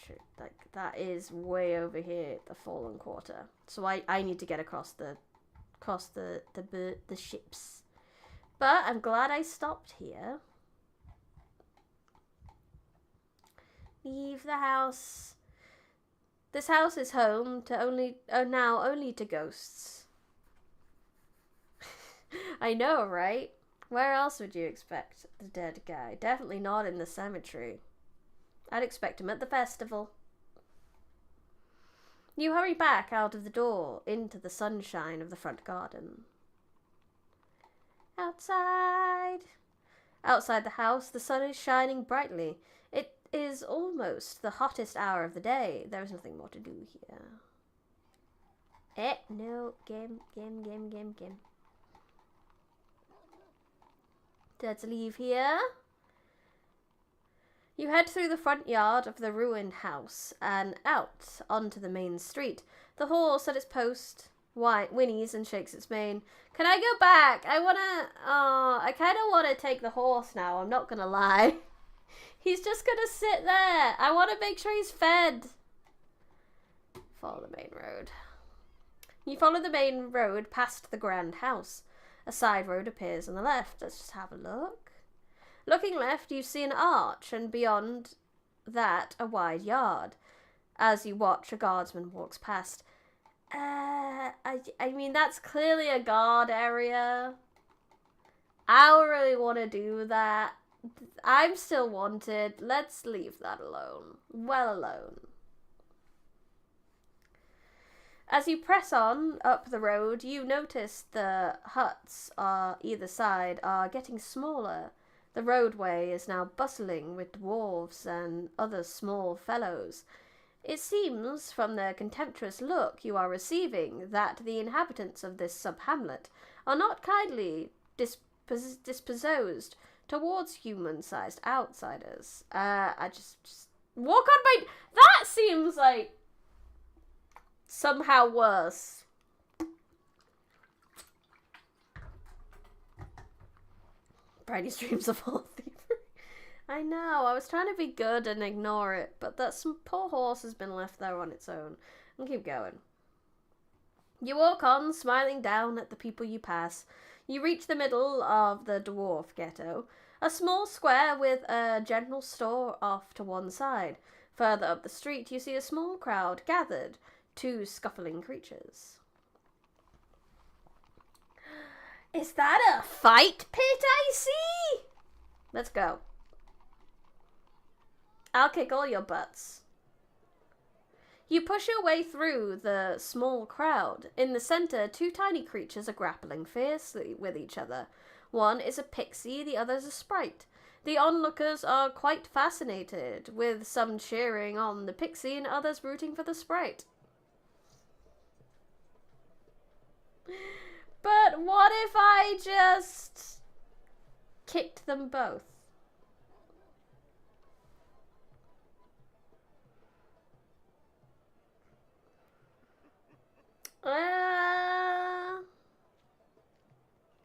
shoot. Like, that is way over here, the fallen quarter. So I need to get across the ships. But I'm glad I stopped here. Leave the house. This house is home to now only to ghosts. I know, right? Where else would you expect the dead guy? Definitely not in the cemetery. I'd expect him at the festival. You hurry back out of the door into the sunshine of the front garden. Outside the house, the sun is shining brightly. It is almost the hottest hour of the day. There is nothing more to do here. No. Game. Let's leave here. You head through the front yard of the ruined house and out onto the main street. The horse at its post whinnies and shakes its mane. Can I go back? I kind of want to take the horse now, I'm not going to lie. He's just going to sit there. I want to make sure he's fed. Follow the main road. You follow the main road past the grand house. A side road appears on the left. Let's just have a look. Looking left, you see an arch, and beyond that, a wide yard. As you watch, a guardsman walks past. I mean, that's clearly a guard area. I don't really want to do that. I'm still wanted. Let's leave that alone. Well alone. As you press on up the road, you notice the huts on either side are getting smaller. The roadway is now bustling with dwarves and other small fellows. It seems, from the contemptuous look you are receiving, that the inhabitants of this sub-hamlet are not kindly disposed towards human-sized outsiders. I just walk on my... That seems like somehow worse. Briny streams of all thievery. I know, I was trying to be good and ignore it, but that some poor horse has been left there on its own. And keep going. You walk on, smiling down at the people you pass. You reach the middle of the dwarf ghetto, a small square with a general store off to one side. Further up the street, you see a small crowd gathered, two scuffling creatures. Is that a fight pit I see? Let's go. I'll kick all your butts. You push your way through the small crowd. In the center, two tiny creatures are grappling fiercely with each other. One is a pixie, the other is a sprite. The onlookers are quite fascinated, with some cheering on the pixie and others rooting for the sprite. But what if I just kicked them both?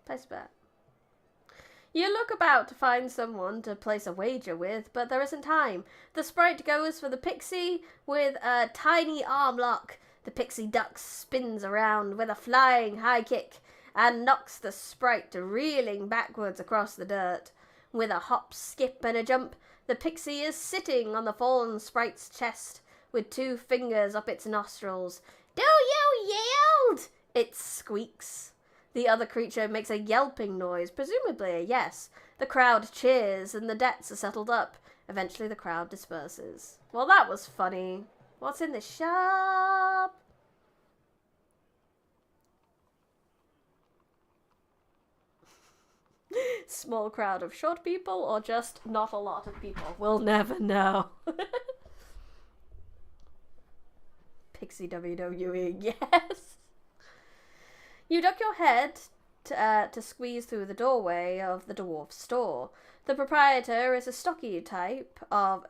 Place bet. You look about to find someone to place a wager with, but there isn't time. The sprite goes for the pixie with a tiny arm lock. The pixie ducks, spins around with a flying high kick, and knocks the sprite reeling backwards across the dirt. With a hop, skip, and a jump, the pixie is sitting on the fallen sprite's chest, with two fingers up its nostrils. "Do you yield?" it squeaks. The other creature makes a yelping noise, presumably a yes. The crowd cheers, and the debts are settled up. Eventually the crowd disperses. Well, that was funny. What's in the shop? Small crowd of short people or just not a lot of people? We'll never know. Pixie WWE, yes. You duck your head to squeeze through the doorway of the dwarf store. The proprietor is a stocky type of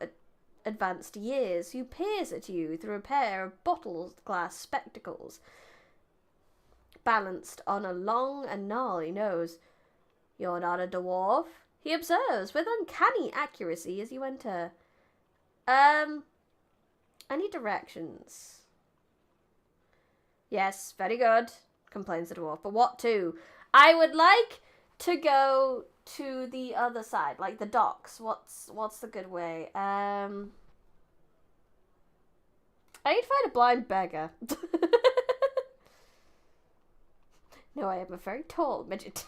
advanced years who peers at you through a pair of bottle glass spectacles balanced on a long and gnarly nose. "You're not a dwarf," he observes with uncanny accuracy as you enter. I need directions. "Yes, very good," complains the dwarf. "But what to? I would like to go to the other side, like the docks. What's the good way? I need to find a blind beggar." "No, I am a very tall midget."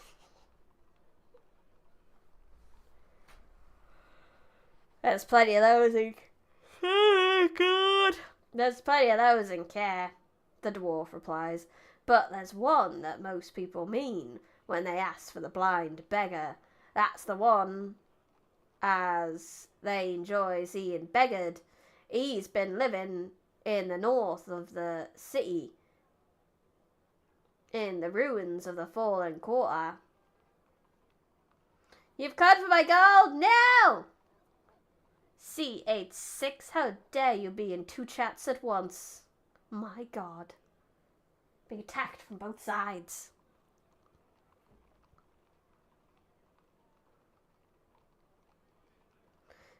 "There's plenty of those in... Oh, God. There's plenty of those in care," the dwarf replies. "But there's one that most people mean when they ask for the blind beggar. That's the one as they enjoy seeing beggared. He's been living in the north of the city, in the ruins of the fallen quarter." "You've come for my gold now!" "C86, how dare you be in two chats at once?" My God. Being attacked from both sides.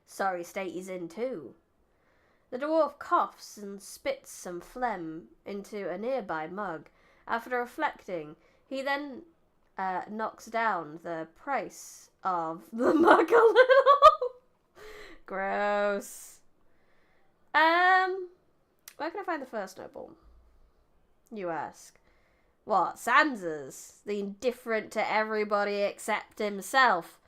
"Sorry state he's in too." The dwarf coughs and spits some phlegm into a nearby mug. After reflecting, he then knocks down the price of the mug a little. Gross. Where can I find the first noble? You ask. "What, Sansa's? The indifferent to everybody except himself?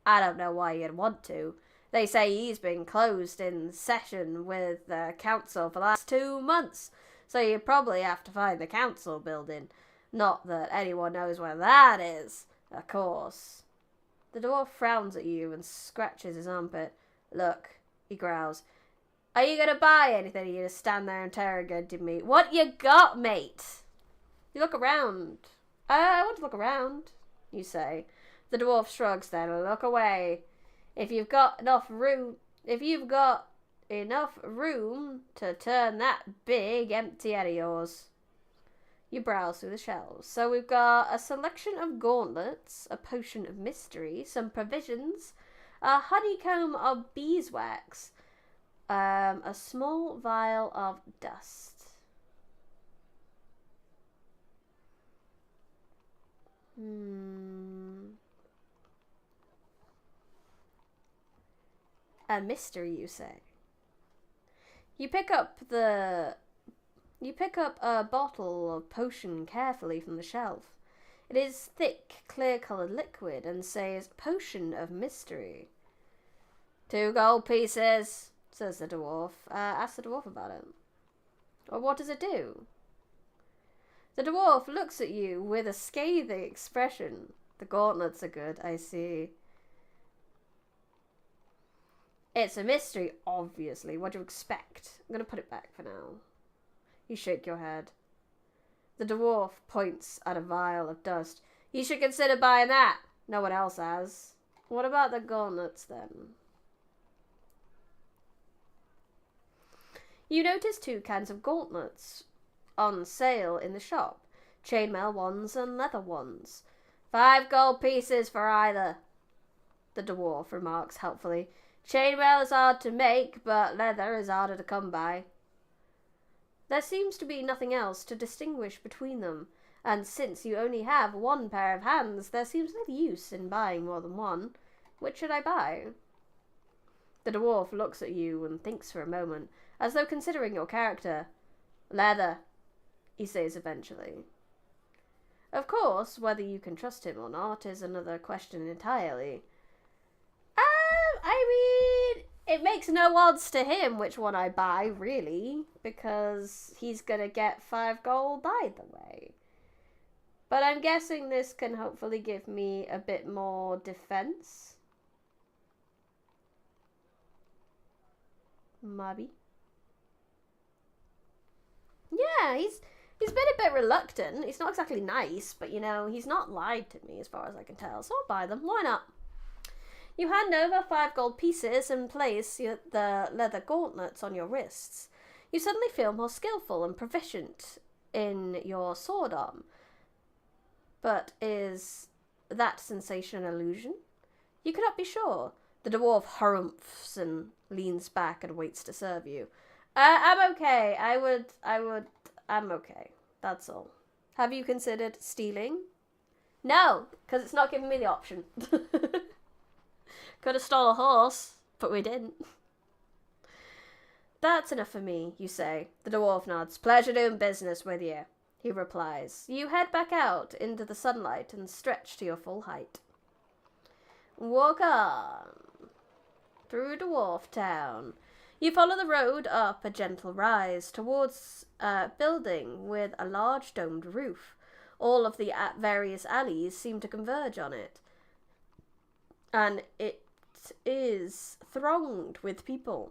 I don't know why you'd want to. They say he's been closed in session with the council for the last 2 months, so you probably have to find the council building. Not that anyone knows where that is, of course." The dwarf frowns at you and scratches his armpit. "Look," he growls. "Are you gonna buy anything, or you just stand there interrogating me? What you got, mate?" You look around. "I want to look around," you say. The dwarf shrugs then. "Look away. If you've got enough room to turn that big empty head of yours." You browse through the shelves. So we've got a selection of gauntlets, a potion of mystery, some provisions, a honeycomb of beeswax, a small vial of dust. A mystery, you say. You pick up a bottle of potion carefully from the shelf. It is thick, clear-coloured liquid and says "Potion of Mystery." 2 gold pieces, says the dwarf. Ask the dwarf about it. Or what does it do? The dwarf looks at you with a scathing expression. "The gauntlets are good, I see." "It's a mystery, obviously. What do you expect? I'm going to put it back for now." You shake your head. The dwarf points at a vial of dust. "You should consider buying that. No one else has." "What about the gauntlets, then?" You notice 2 kinds of gauntlets on sale in the shop. Chainmail ones and leather ones. 5 gold pieces for either, the dwarf remarks helpfully. "Chainmail is hard to make, but leather is harder to come by." There seems to be nothing else to distinguish between them, and since you only have 1 pair of hands, there seems little use in buying more than one. Which should I buy? The dwarf looks at you and thinks for a moment, as though considering your character. "Leather," he says eventually. Of course, whether you can trust him or not is another question entirely. I mean, it makes no odds to him which one I buy, really, because he's gonna get 5 gold either way. But I'm guessing this can hopefully give me a bit more defense. Maybe. Yeah, he's been a bit reluctant. He's not exactly nice, but you know, he's not lied to me as far as I can tell, so I'll buy them. Why not? You hand over 5 gold pieces and place the leather gauntlets on your wrists. You suddenly feel more skillful and proficient in your sword arm. But is that sensation an illusion? You cannot be sure. The dwarf harumphs and leans back and waits to serve you. I'm okay. I'm okay. That's all. Have you considered stealing? No, because it's not giving me the option. Could have stole a horse, but we didn't. That's enough for me, you say. The dwarf nods. Pleasure doing business with you, he replies. You head back out into the sunlight and stretch to your full height. Walk on through Dwarf Town. You follow the road up a gentle rise towards a building with a large domed roof. All of the various alleys seem to converge on it. And it is thronged with people.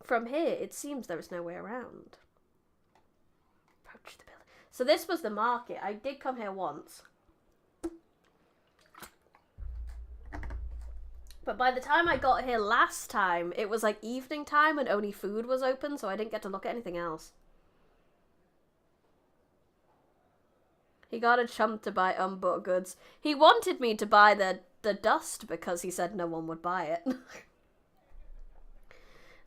From here, it seems there is no way around. Approach the building. So this was the market. I did come here once. But by the time I got here last time, it was like evening time and only food was open, so I didn't get to look at anything else. He got a chump to buy unbought goods. He wanted me to buy the dust because he said no one would buy it.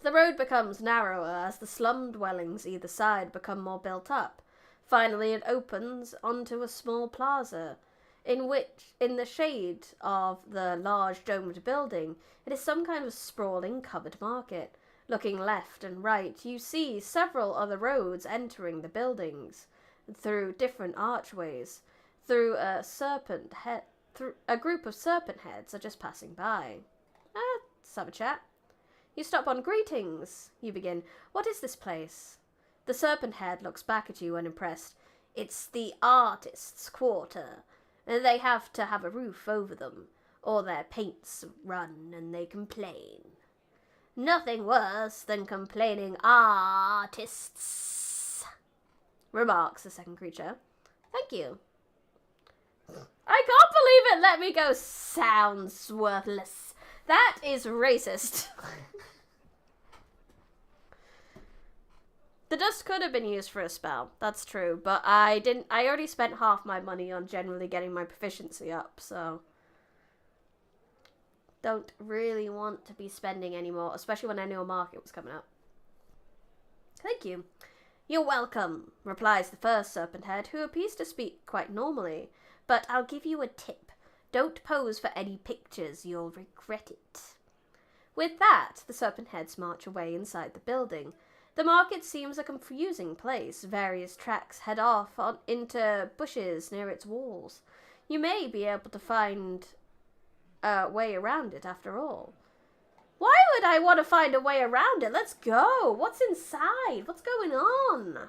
The road becomes narrower as the slum dwellings either side become more built up. Finally, it opens onto a small plaza, in which, in the shade of the large domed building, it is some kind of sprawling covered market. Looking left and right, you see several other roads entering the buildings through different archways. Through a group of serpent heads are just passing by. Let's have a chat. You stop on greetings. You begin. What is this place? The serpent head looks back at you unimpressed. It's the artists' quarter. They have to have a roof over them, or their paints run and they complain. Nothing worse than complaining artists, remarks the second creature. Thank you. I can't believe it let me go. Sounds worthless. That is racist. The dust could have been used for a spell, that's true, but I already spent half my money on generally getting my proficiency up, so don't really want to be spending any more, especially when I knew a market was coming up. Thank you. You're welcome, replies the first serpent head, who appears to speak quite normally, but I'll give you a tip. Don't pose for any pictures, you'll regret it. With that, the serpent heads march away inside the building. The market seems a confusing place. Various tracks head off into bushes near its walls. You may be able to find a way around it after all. Why would I want to find a way around it? Let's go. What's inside? What's going on?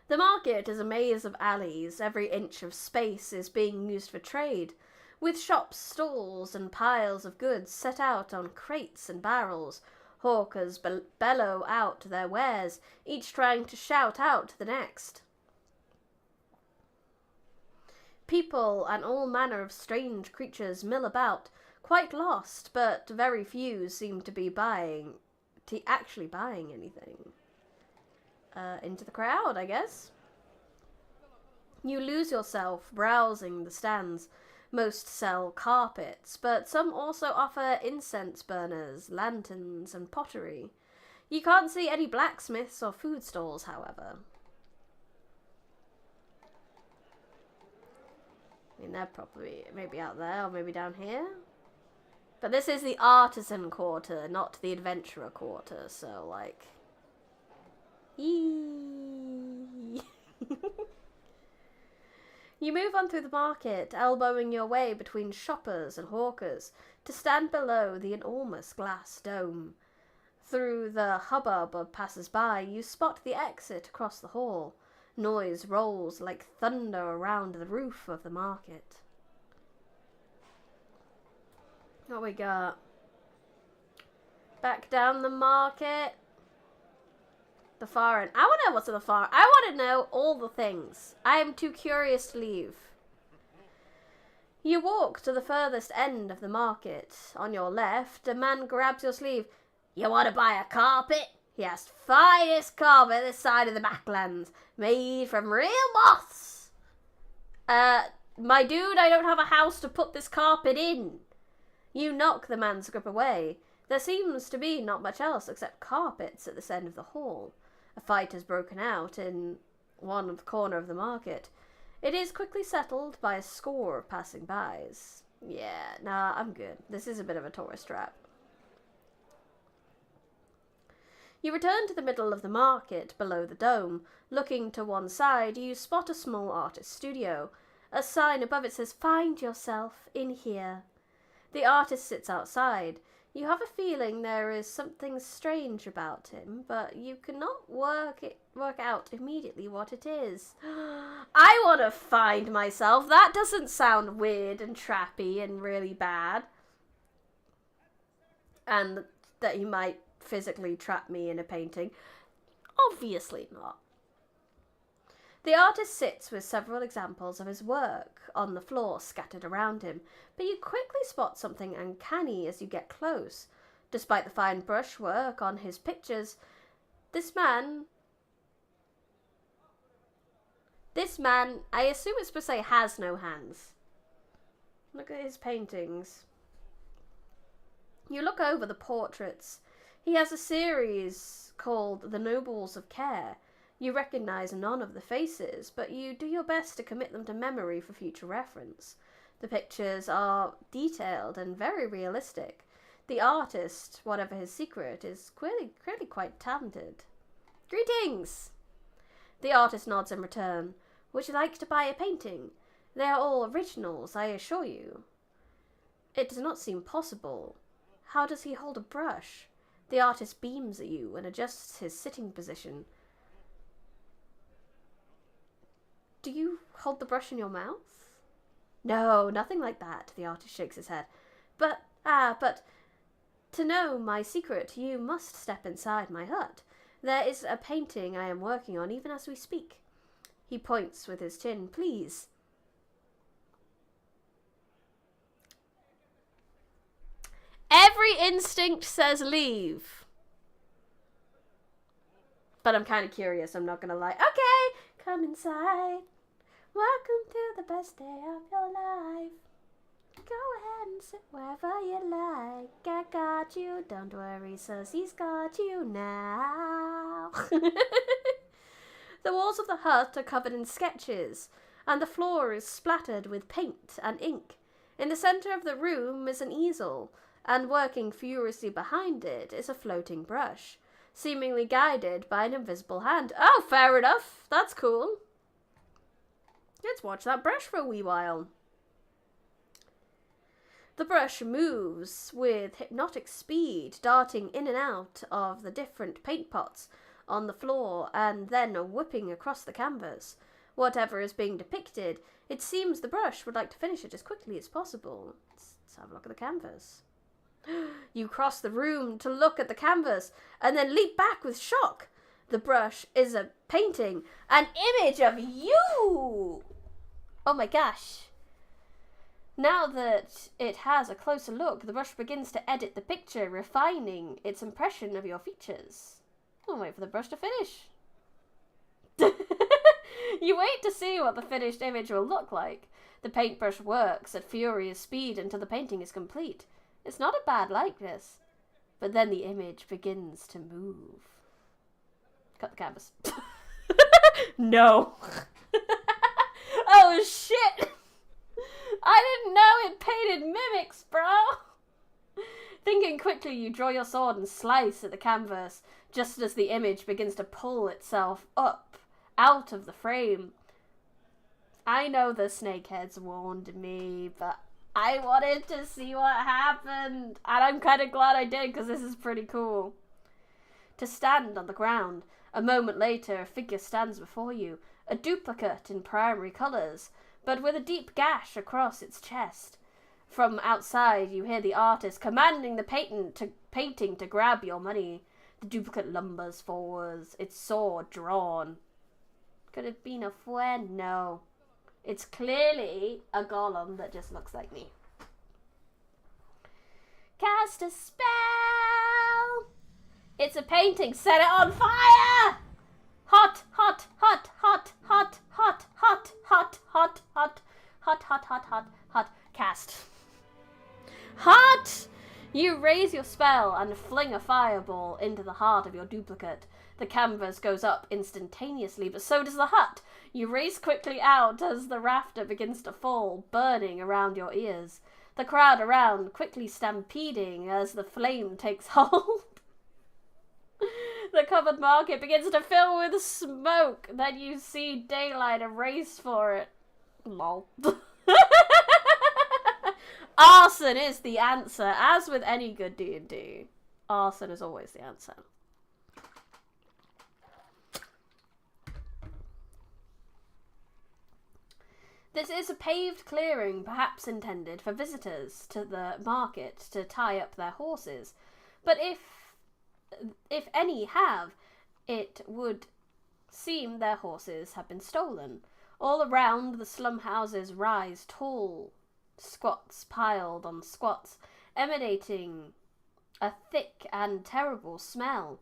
The market is a maze of alleys. Every inch of space is being used for trade, with shops, stalls, and piles of goods set out on crates and barrels. Hawkers bellow out their wares, each trying to shout out to the next. People and all manner of strange creatures mill about, quite lost, but very few seem to be actually buying anything. Into the crowd, I guess. You lose yourself browsing the stands. Most sell carpets, but some also offer incense burners, lanterns, and pottery. You can't see any blacksmiths or food stalls, however. I mean, they're probably maybe out there or maybe down here. But this is the artisan quarter, not the adventurer quarter, so like... Eee. You move on through the market, elbowing your way between shoppers and hawkers, to stand below the enormous glass dome. Through the hubbub of passers-by, you spot the exit across the hall. Noise rolls like thunder around the roof of the market. What we got? Back down the market. The far end. I want to know what's at the far. I want to know all the things. I am too curious to leave. You walk to the furthest end of the market. On your left, a man grabs your sleeve. You want to buy a carpet? He has finest carpet this side of the backlands, made from real moths. My dude, I don't have a house to put this carpet in. You knock the man's grip away. There seems to be not much else except carpets at this end of the hall. A fight has broken out in one corner of the market. It is quickly settled by a score of passing-bys. Yeah, nah, I'm good. This is a bit of a tourist trap. You return to the middle of the market, below the dome. Looking to one side, you spot a small artist studio. A sign above it says, "Find yourself in here." The artist sits outside. You have a feeling there is something strange about him, but you cannot work out immediately what it is. I want to find myself. That doesn't sound weird and trappy and really bad. And that he might physically trap me in a painting. Obviously not. The artist sits with several examples of his work on the floor scattered around him, but you quickly spot something uncanny as you get close. Despite the fine brushwork on his pictures, this man, I assume it's supposed to say has no hands. Look at his paintings. You look over the portraits. He has a series called The Nobles of Care. You recognize none of the faces, but you do your best to commit them to memory for future reference. The pictures are detailed and very realistic. The artist, whatever his secret, is clearly quite talented. Greetings! The artist nods in return. Would you like to buy a painting? They are all originals, I assure you. It does not seem possible. How does he hold a brush? The artist beams at you and adjusts his sitting position. Do you hold the brush in your mouth? No, nothing like that, the artist shakes his head. But to know my secret, you must step inside my hut. There is a painting I am working on even as we speak. He points with his chin. Please. Every instinct says leave. But I'm kind of curious, I'm not going to lie. Okay, come inside. Welcome to the best day of your life. Go ahead and sit wherever you like. I got you, don't worry, Susie's got you now. The walls of the hut are covered in sketches, and the floor is splattered with paint and ink. In the center of the room is an easel, and working furiously behind it is a floating brush, seemingly guided by an invisible hand. Oh, fair enough. That's cool. Let's watch that brush for a wee while. The brush moves with hypnotic speed, darting in and out of the different paint pots on the floor and then whipping across the canvas. Whatever is being depicted, it seems the brush would like to finish it as quickly as possible. Let's have a look at the canvas. You cross the room to look at the canvas and then leap back with shock. The brush is a painting, an image of you! Oh my gosh. Now that it has a closer look, the brush begins to edit the picture, refining its impression of your features. I'll wait for the brush to finish. You wait to see what the finished image will look like. The paintbrush works at furious speed until the painting is complete. It's not a bad likeness, but then the image begins to move. Cut the canvas. No. Oh shit! I didn't know it painted mimics, bro! Thinking quickly, you draw your sword and slice at the canvas, just as the image begins to pull itself up, out of the frame. I know the snakeheads warned me, but I wanted to see what happened. And I'm kind of glad I did, because this is pretty cool. to stand on the ground. A moment later, a figure stands before you, a duplicate in primary colours, but with a deep gash across its chest. From outside, you hear the artist commanding the painting to grab your money. The duplicate lumbers forwards, its sword drawn. Could it have been a friend? No. It's clearly a golem that just looks like me. Cast a spell! It's a painting. Set it on fire! Hot, hot, hot, hot, hot, hot, hot, hot, hot, hot, hot, hot, hot, hot, hot. Cast. Hot! You raise your spell and fling a fireball into the heart of your duplicate. The canvas goes up instantaneously, but so does the hut. You race quickly out as the rafter begins to fall, burning around your ears. The crowd around quickly stampeding as the flame takes hold. The covered market begins to fill with smoke. Then you see daylight and race for it. Lol. Arson is the answer, as with any good D&D. Arson is always the answer. This is a paved clearing, perhaps intended for visitors to the market to tie up their horses. But if any have, it would seem their horses have been stolen. All around the slum houses rise tall squats piled on squats, emanating a thick and terrible smell.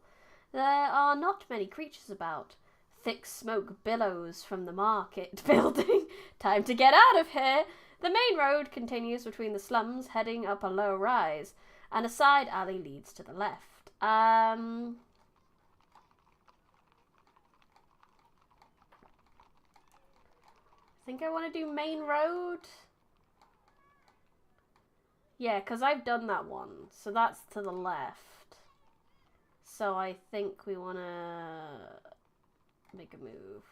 There are not many creatures about. Thick smoke billows from the market building. Time to get out of here! The main road continues between the slums, heading up a low rise, and a side alley leads to the left. I think I want to do main road. Yeah, because I've done that one. So that's to the left. So I think we want to make a move.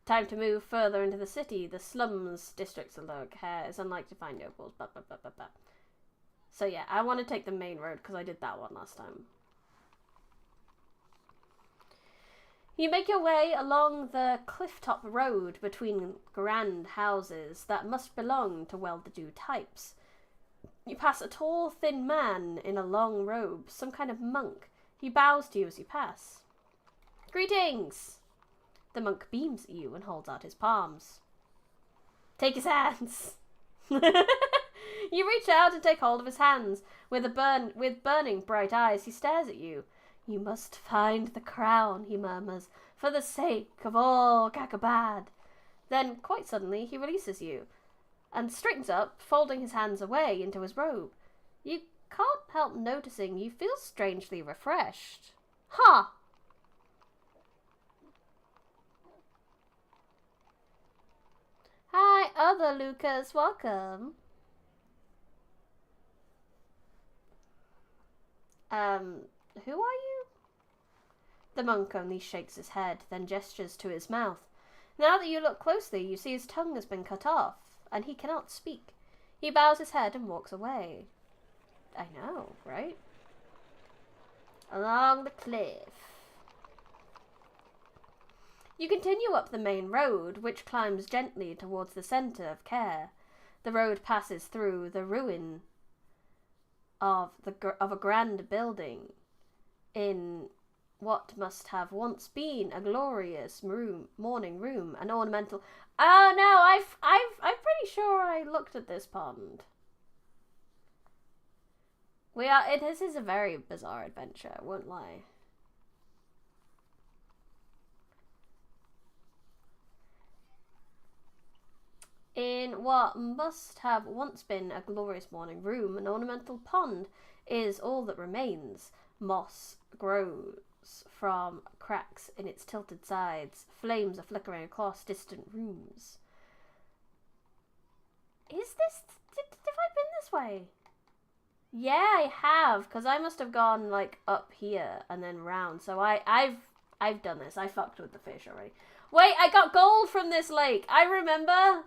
Time to move further into the city. The slums districts of lower care is unlike to find yokels. So yeah, I want to take the main road because I did that one last time. You make your way along the clifftop road between grand houses that must belong to well-to-do types. You pass a tall, thin man in a long robe, some kind of monk. He bows to you as you pass. Greetings! The monk beams at you and holds out his palms. Take his hands! You reach out and take hold of his hands. With burning bright eyes, he stares at you. You must find the crown, he murmurs, for the sake of all Kakabad. Then, quite suddenly, he releases you and straightens up, folding his hands away into his robe. You can't help noticing you feel strangely refreshed. Ha! Hi, other Lucas, welcome. Who are you? The monk only shakes his head, then gestures to his mouth. Now that you look closely, you see his tongue has been cut off, and he cannot speak. He bows his head and walks away. I know, right? Along the cliff. You continue up the main road, which climbs gently towards the centre of Care. The road passes through the ruin of a grand building in what must have once been a glorious morning room, an ornamental. Oh no, I'm pretty sure I looked at this pond. This is a very bizarre adventure, I won't lie. In what must have once been a glorious morning room, an ornamental pond is all that remains. Moss grows from cracks in its tilted sides. Flames are flickering across distant rooms. Have I been this way? Yeah, I have, because I must have gone like up here and then round. So I've done this. I fucked with the fish already. Wait, I got gold from this lake. I remember.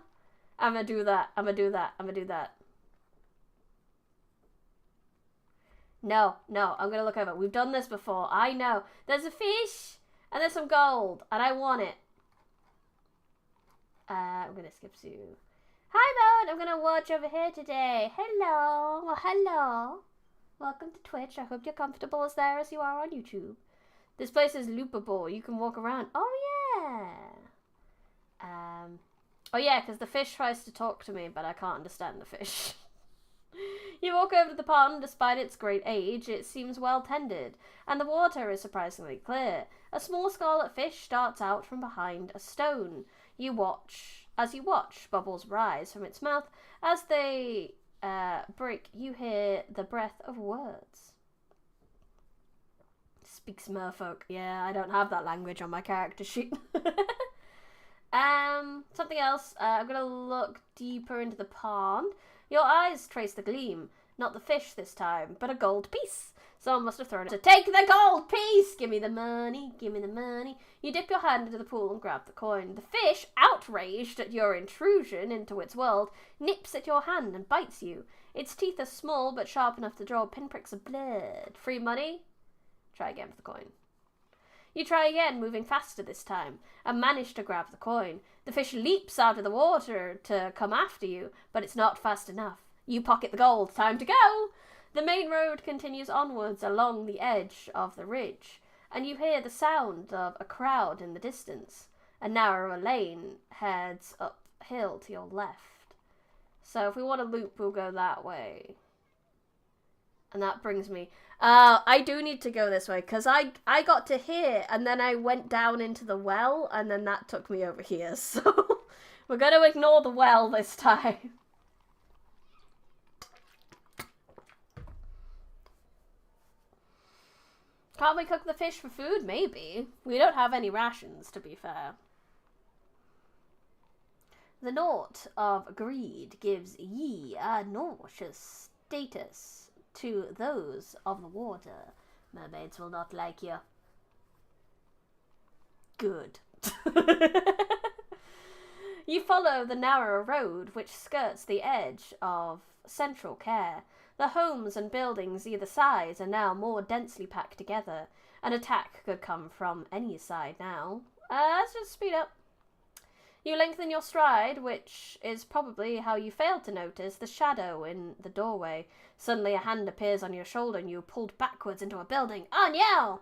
I'm gonna do that. No, no, I'm gonna look over. We've done this before. I know. There's a fish, and there's some gold, and I want it. I'm gonna skip to... Hi, Mode! I'm gonna watch over here today. Hello. Well, hello. Welcome to Twitch. I hope you're comfortable as there as you are on YouTube. This place is loopable. You can walk around. Oh, yeah. Oh, yeah, because the fish tries to talk to me, but I can't understand the fish. You walk over to the pond. Despite its great age, it seems well tended, and the water is surprisingly clear. A small scarlet fish darts out from behind a stone. As you watch, bubbles rise from its mouth. As they break, you hear the breath of words. Speaks merfolk. Yeah, I don't have that language on my character sheet. Something else. I'm gonna look deeper into the pond. Your eyes trace the gleam. Not the fish this time, but a gold piece. Someone must have thrown it. So take the gold piece! Give me the money, give me the money. You dip your hand into the pool and grab the coin. The fish, outraged at your intrusion into its world, nips at your hand and bites you. Its teeth are small, but sharp enough to draw pinpricks of blood. Free money? Try again for the coin. You try again, moving faster this time, and manage to grab the coin. The fish leaps out of the water to come after you, but it's not fast enough. You pocket the gold. Time to go! The main road continues onwards along the edge of the ridge, and you hear the sound of a crowd in the distance. A narrower lane heads uphill to your left. So if we want to loop, we'll go that way. And that brings me... I do need to go this way, because I got to here, and then I went down into the well, and then that took me over here. So we're going to ignore the well this time. Can't we cook the fish for food? Maybe. We don't have any rations, to be fair. The knot of greed gives ye a nauseous status to those of the water. Mermaids will not like you. Good. You follow the narrow road which skirts the edge of central care. The homes and buildings either side are now more densely packed together. An attack could come from any side now. Let's just speed up. You lengthen your stride, which is probably how you failed to notice the shadow in the doorway. Suddenly a hand appears on your shoulder and you are pulled backwards into a building. Oh no!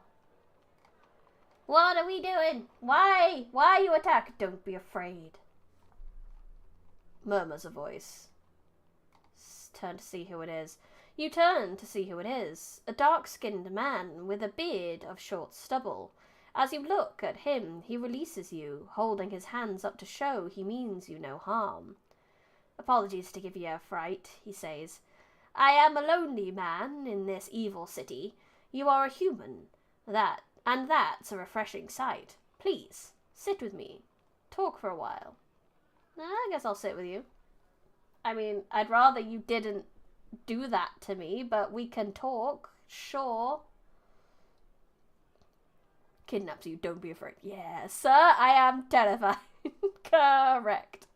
What are we doing? Why? Why you attack? Don't be afraid. Murmurs a voice. Turn to see who it is. You turn to see who it is. A dark-skinned man with a beard of short stubble. As you look at him, he releases you, holding his hands up to show he means you no harm. Apologies to give you a fright, he says. I am a lonely man in this evil city. You are a human. That's a refreshing sight. Please, sit with me. Talk for a while. I guess I'll sit with you. I mean, I'd rather you didn't do that to me, but we can talk. Sure. Kidnaps you, don't be afraid. Yeah, sir, I am terrified. Correct.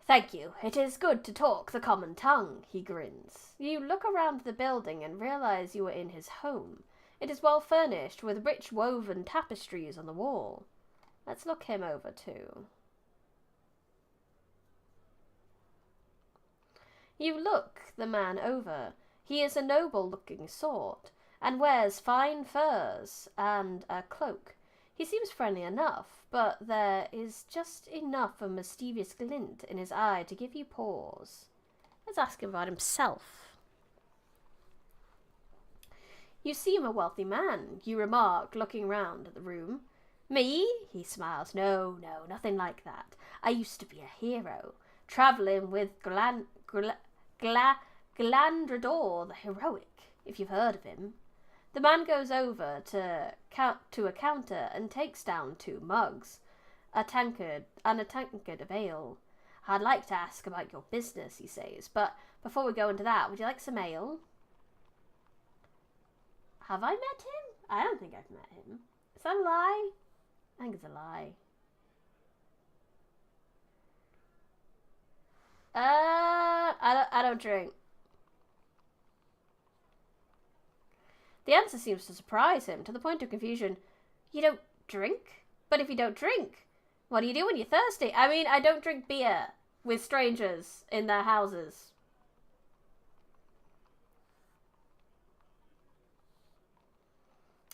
Thank you. It is good to talk the common tongue, he grins. You look around the building and realize you are in his home. It is well furnished with rich woven tapestries on the wall. Let's look him over too. You look the man over. He is a noble-looking sort, and wears fine furs and a cloak. He seems friendly enough, but there is just enough of a mischievous glint in his eye to give you pause. Let's ask him about himself. You seem a wealthy man, you remark, looking round at the room. Me? He smiles. No, nothing like that. I used to be a hero, travelling with Glandrador the Heroic, if you've heard of him. The man goes over to a counter and takes down 2 mugs, a tankard of ale. I'd like to ask about your business, he says, but before we go into that, would you like some ale? Have I met him? I don't think I've met him. Is that a lie? I think it's a lie. I don't drink. The answer seems to surprise him, to the point of confusion. You don't drink? But if you don't drink, what do you do when you're thirsty? I mean, I don't drink beer with strangers in their houses.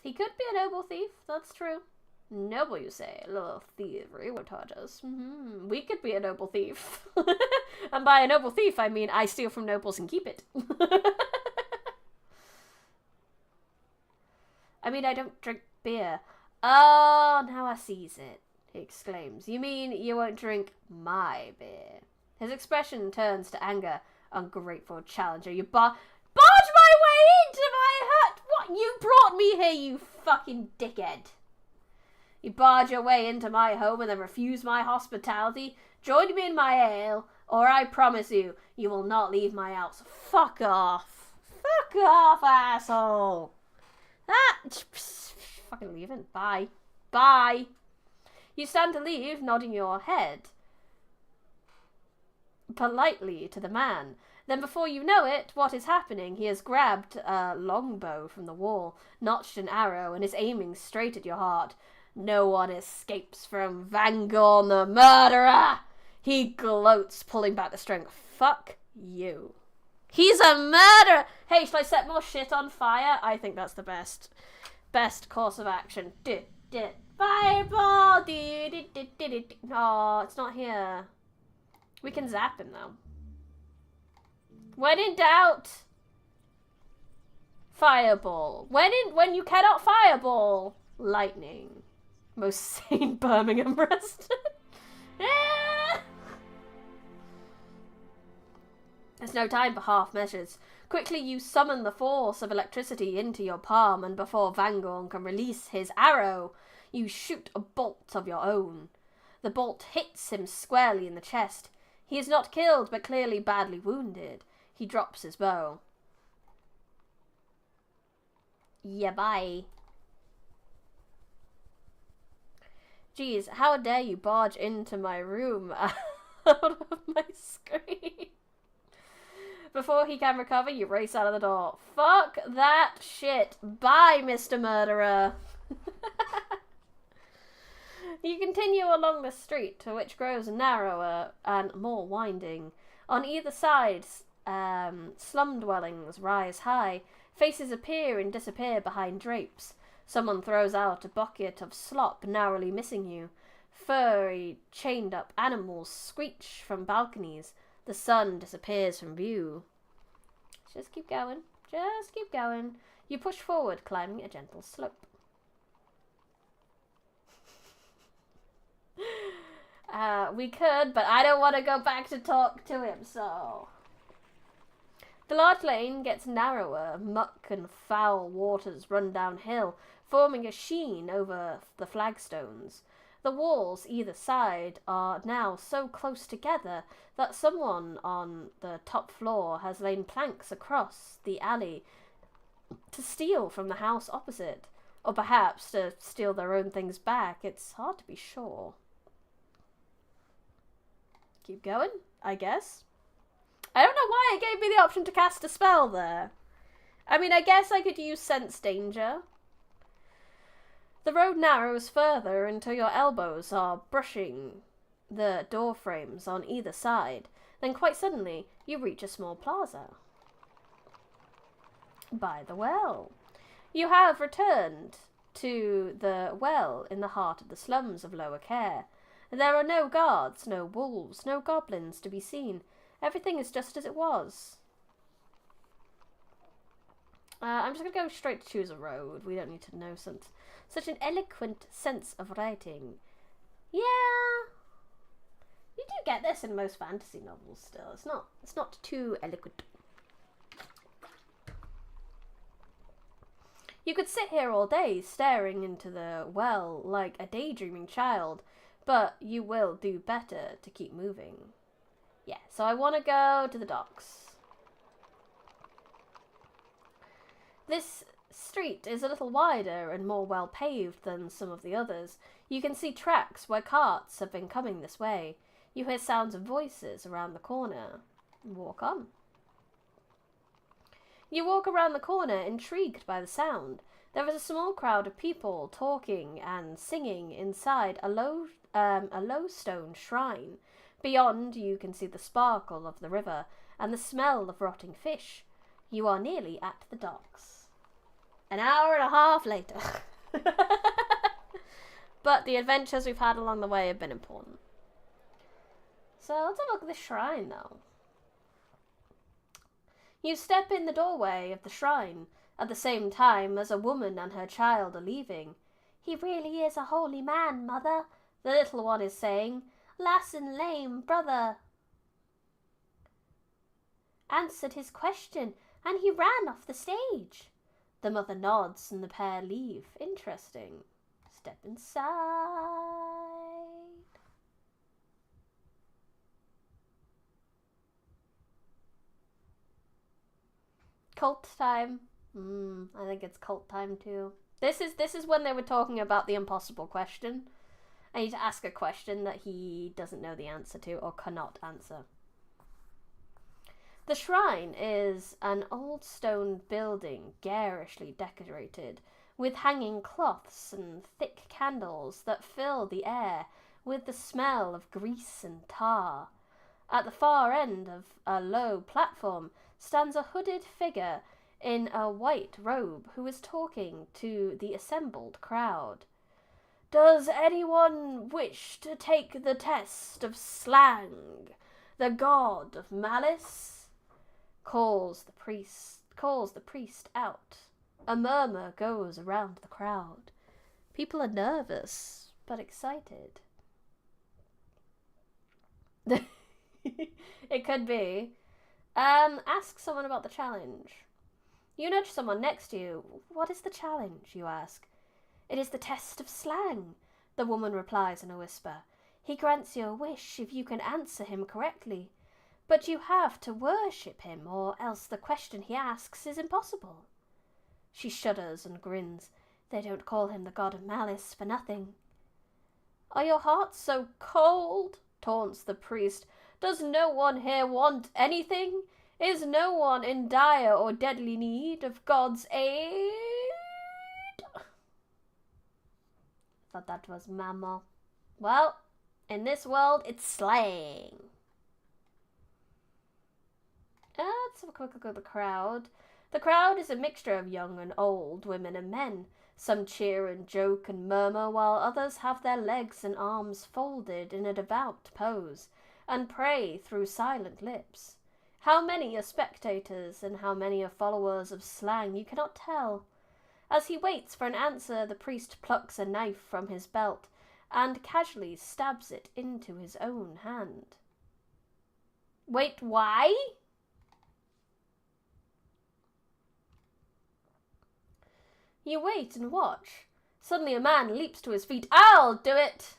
He could be a noble thief, that's true. Noble, you say? A little thievery would hurt us. We could be a noble thief. And by a noble thief, I mean I steal from nobles and keep it. I mean, I don't drink beer. Oh, now I sees it, he exclaims. You mean you won't drink my beer? His expression turns to anger. Ungrateful challenger, you barge my way into my hut! What? You brought me here, you fucking dickhead. You barge your way into my home and then refuse my hospitality? Join me in my ale, or I promise you, you will not leave my house. Fuck off. Fuck off, asshole. Fucking leaving. Bye. Bye. You stand to leave, nodding your head politely to the man. Then before you know it, what is happening? He has grabbed a longbow from the wall, notched an arrow, and is aiming straight at your heart. No one escapes from Vangorn the murderer! He gloats, pulling back the string. Fuck you. He's a murderer! Hey, shall I set more shit on fire? I think that's the best course of action. Fireball! Oh, it's not here. We can zap him, though. When in doubt, fireball. When you cannot fireball, lightning. Most sane Birmingham resident. There's no time for half measures. Quickly you summon the force of electricity into your palm, and before Vangorn can release his arrow, you shoot a bolt of your own. The bolt hits him squarely in the chest. He is not killed, but clearly badly wounded. He drops his bow. Yeah, bye. Jeez, how dare you barge into my room out of my screen? Before he can recover, you race out of the door. Fuck that shit. Bye, Mr. Murderer. You continue along the street, which grows narrower and more winding. On either side, slum dwellings rise high. Faces appear and disappear behind drapes. Someone throws out a bucket of slop, narrowly missing you. Furry, chained-up animals screech from balconies. The sun disappears from view. Just keep going. Just keep going. You push forward, climbing a gentle slope. We could, but I don't want to go back to talk to him, so... The large lane gets narrower. Muck and foul waters run downhill, forming a sheen over the flagstones. The walls either side are now so close together that someone on the top floor has laid planks across the alley to steal from the house opposite, or perhaps to steal their own things back. It's hard to be sure. Keep going, I guess. I don't know why it gave me the option to cast a spell there. I mean, I guess I could use Sense Danger. The road narrows further until your elbows are brushing the door frames on either side. Then quite suddenly, you reach a small plaza. By the well. You have returned to the well in the heart of the slums of Lower Care. There are no guards, no wolves, no goblins to be seen. Everything is just as it was. I'm just going to go straight to choose a road. We don't need to know such an eloquent sense of writing. Yeah. You do get this in most fantasy novels still. It's not too eloquent. You could sit here all day staring into the well like a daydreaming child, but you will do better to keep moving. Yeah, so I want to go to the docks. This street is a little wider and more well paved than some of the others. You can see tracks where carts have been coming this way. You hear sounds of voices around the corner. Walk on. You walk around the corner, intrigued by the sound. There is a small crowd of people talking and singing inside a low stone shrine. Beyond, you can see the sparkle of the river and the smell of rotting fish. You are nearly at the docks. An hour and a half later. But the adventures we've had along the way have been important. So let's have a look at the shrine now. You step in the doorway of the shrine at the same time as a woman and her child are leaving. He really is a holy man, mother, the little one is saying. Lass and lame brother answered his question and he ran off the stage. The mother nods and the pair leave. Interesting. Step inside. Cult time. I think it's cult time too. This is when they were talking about the impossible question. I need to ask a question that he doesn't know the answer to or cannot answer. The shrine is an old stone building, garishly decorated, with hanging cloths and thick candles that fill the air with the smell of grease and tar. At the far end of a low platform stands a hooded figure in a white robe who is talking to the assembled crowd. Does anyone wish to take the test of slang, the god of malice? Calls the priest out. A murmur goes around the crowd. People are nervous, but excited. It could be. Ask someone about the challenge. You nudge someone next to you. What is the challenge, you ask? It is the test of slang, the woman replies in a whisper. He grants you a wish if you can answer him correctly. But you have to worship him, or else the question he asks is impossible. She shudders and grins. They don't call him the god of malice for nothing. Are your hearts so cold? Taunts the priest. Does no one here want anything? Is no one in dire or deadly need of God's aid? Thought that was mammal. Well, in this world, it's slang. Let's have a quick look at the crowd. The crowd is a mixture of young and old, women and men. Some cheer and joke and murmur, while others have their legs and arms folded in a devout pose and pray through silent lips. How many are spectators and how many are followers of slang you cannot tell. As he waits for an answer, the priest plucks a knife from his belt and casually stabs it into his own hand. Wait, why? You wait and watch. Suddenly a man leaps to his feet. I'll do it,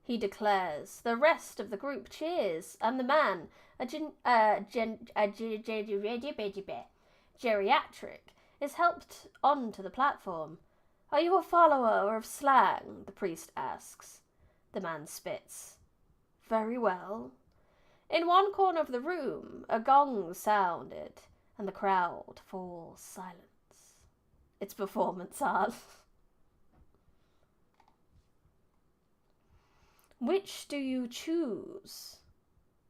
he declares. The rest of the group cheers, and the man, geriatric, is helped onto the platform. Are you a follower of slang? The priest asks. The man spits. Very well. In one corner of the room, a gong sounded, and the crowd falls silent. It's performance art. Which do you choose?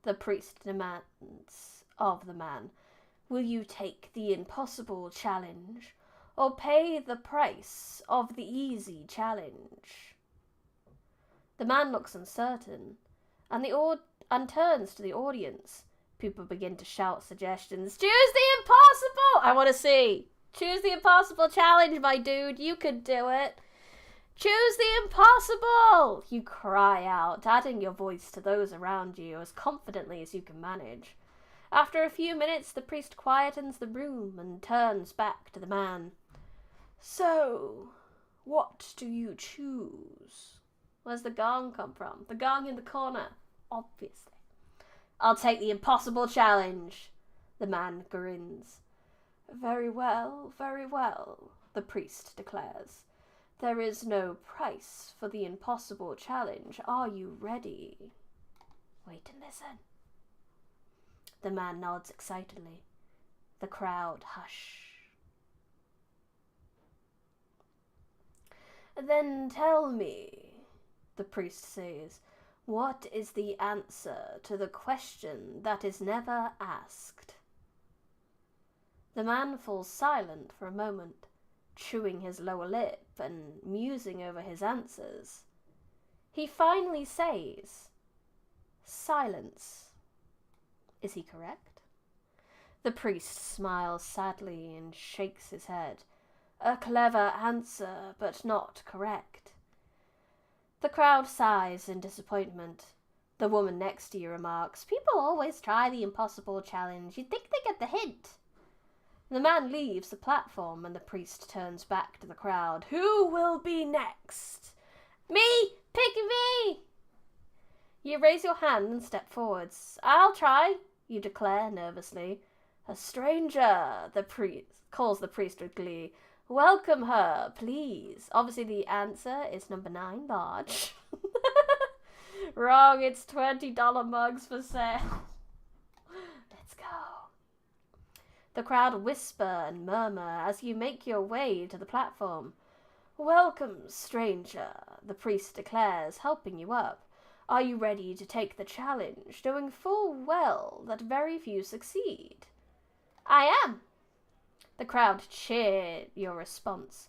The priest demands of the man. Will you take the impossible challenge or pay the price of the easy challenge? The man looks uncertain and turns to the audience. People begin to shout suggestions. Choose the impossible! I want to see. Choose the impossible challenge, my dude. You could do it. Choose the impossible! You cry out, adding your voice to those around you as confidently as you can manage. After a few minutes, the priest quietens the room and turns back to the man. So, what do you choose? Where's the gong come from? The gong in the corner, obviously. I'll take the impossible challenge. The man grins. Very well, the priest declares. There is no price for the impossible challenge. Are you ready? Wait and listen. The man nods excitedly. The crowd hush. Then tell me, the priest says, what is the answer to the question that is never asked? The man falls silent for a moment, chewing his lower lip and musing over his answers. He finally says, silence. Is he correct? The priest smiles sadly and shakes his head. A clever answer, but not correct. The crowd sighs in disappointment. The woman next to you remarks, people always try the impossible challenge. You'd think they get the hint. The man leaves the platform and the priest turns back to the crowd. Who will be next? Me! Pick me! You raise your hand and step forwards. I'll try, you declare nervously. A stranger, the priest calls the priest with glee. Welcome her, please. Obviously the answer is number 9, large. Wrong, it's $20 mugs for sale. Let's go. The crowd whisper and murmur as you make your way to the platform. Welcome, stranger, the priest declares, helping you up. Are you ready to take the challenge, knowing full well that very few succeed? I am. The crowd cheer your response.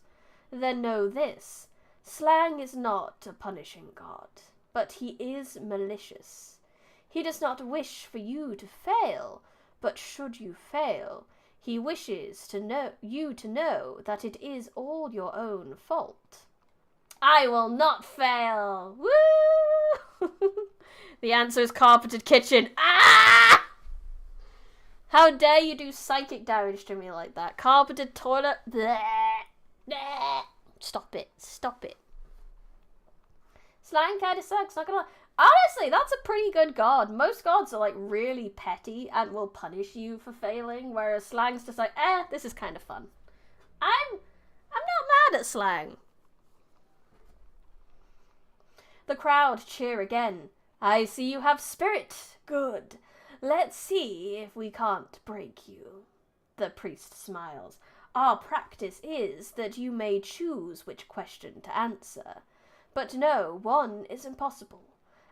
Then know this, Slang is not a punishing god, but he is malicious. He does not wish for you to fail, but should you fail, he wishes you to know that it is all your own fault. I will not fail! Woo! The answer is carpeted kitchen. Ah! How dare you do psychic damage to me like that? Carpeted toilet. Bleh. Bleh. Stop it. Stop it. Slang kind of sucks, not gonna lie. Honestly, that's a pretty good god. Most gods are like really petty and will punish you for failing, whereas slang's just like, this is kind of fun. I'm not mad at slang. The crowd cheer again. I see you have spirit. Good. Let's see if we can't break you. The priest smiles. Our practice is that you may choose which question to answer. But no, one is impossible,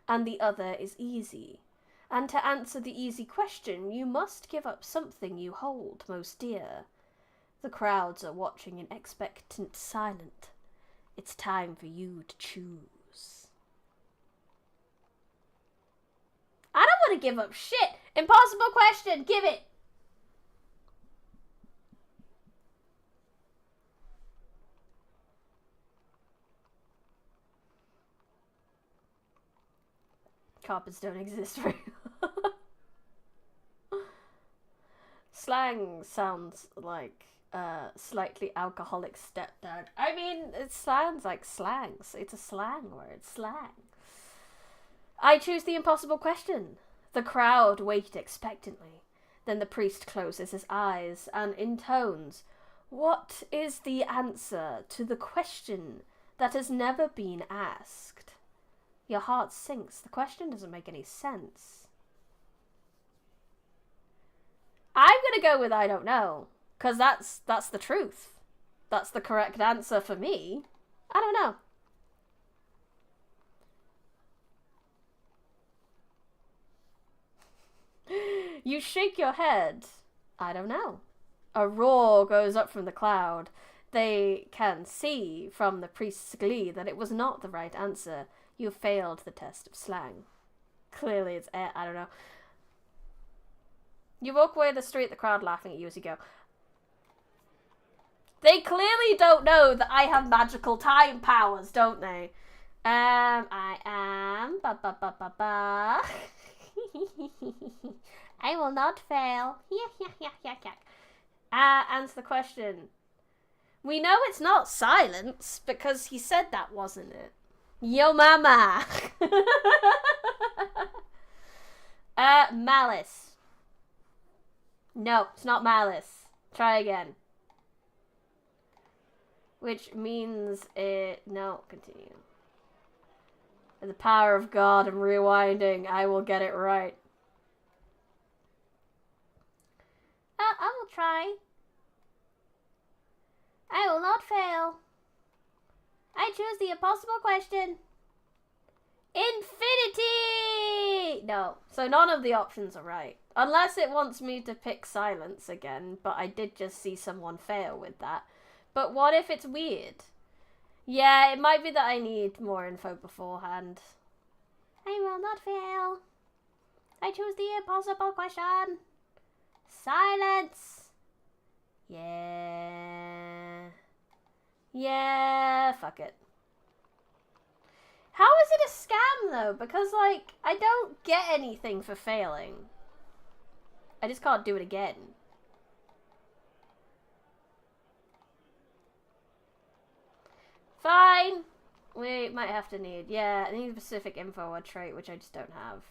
and the other is easy. And to answer the easy question, you must give up something you hold most dear. The crowds are watching in expectant silence. It's time for you to choose. I don't want to give up shit. Impossible question. Give it. Carpets don't exist for you. Slang sounds like a slightly alcoholic stepdad. I mean, it sounds like slangs. It's a slang word. Slang. I choose the impossible question. The crowd wait expectantly. Then the priest closes his eyes and intones, what is the answer to the question that has never been asked? Your heart sinks. The question doesn't make any sense. I'm gonna go with I don't know, because that's the truth. That's the correct answer for me. I don't know. You shake your head. I don't know. A roar goes up from the crowd. They can see from the priest's glee that it was not the right answer. You failed the test of slang. Clearly it's I don't know. You walk away the street, the crowd laughing at you as you go. They clearly don't know that I have magical time powers, don't they? I am I will not fail. Answer the question. We know it's not silence because he said that, wasn't it? Yo mama. Malice. No, it's not malice. Try again. Which means it... No, continue. With the power of God and rewinding, I will get it right. I will try. I will not fail. I choose the impossible question. Infinity! No, so none of the options are right. Unless it wants me to pick silence again, but I did just see someone fail with that. But what if it's weird? Yeah, it might be that I need more info beforehand. I will not fail. I choose the impossible question. Silence. Yeah. Yeah, fuck it. How is it a scam, though? Because, like, I don't get anything for failing. I just can't do it again. Fine. We might have to need, yeah, I need specific info or trait, which I just don't have.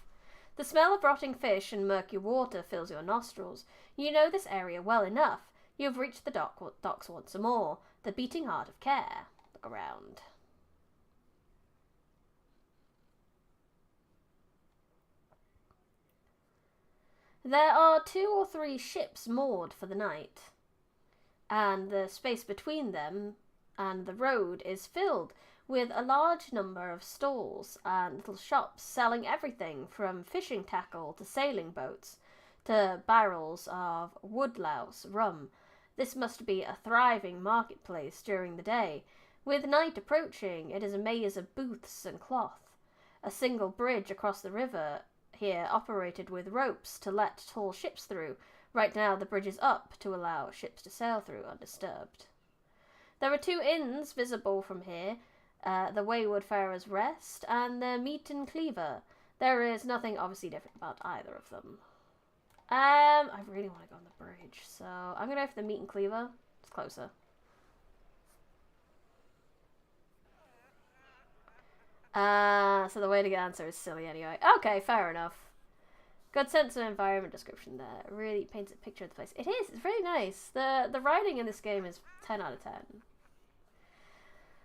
The smell of rotting fish and murky water fills your nostrils. You know this area well enough. You have reached the docks once more. The beating heart of care. Look around. There are 2 or 3 ships moored for the night, and the space between them and the road is filled with a large number of stalls and little shops selling everything from fishing tackle to sailing boats to barrels of woodlouse rum. This must be a thriving marketplace during the day. With night approaching, it is a maze of booths and cloth. A single bridge across the river here operated with ropes to let tall ships through. Right now the bridge is up to allow ships to sail through undisturbed. There are 2 inns visible from here, the Wayward Farer's Rest and the Meat and Cleaver. There is nothing obviously different about either of them. I really want to go on the bridge, so I'm going to go for the Meat and Cleaver. It's closer. So the way to get answer is silly anyway. Okay, fair enough. Good sense of environment description there. It really paints a picture of the place. It is. It's really nice. The writing in this game is 10 out of 10.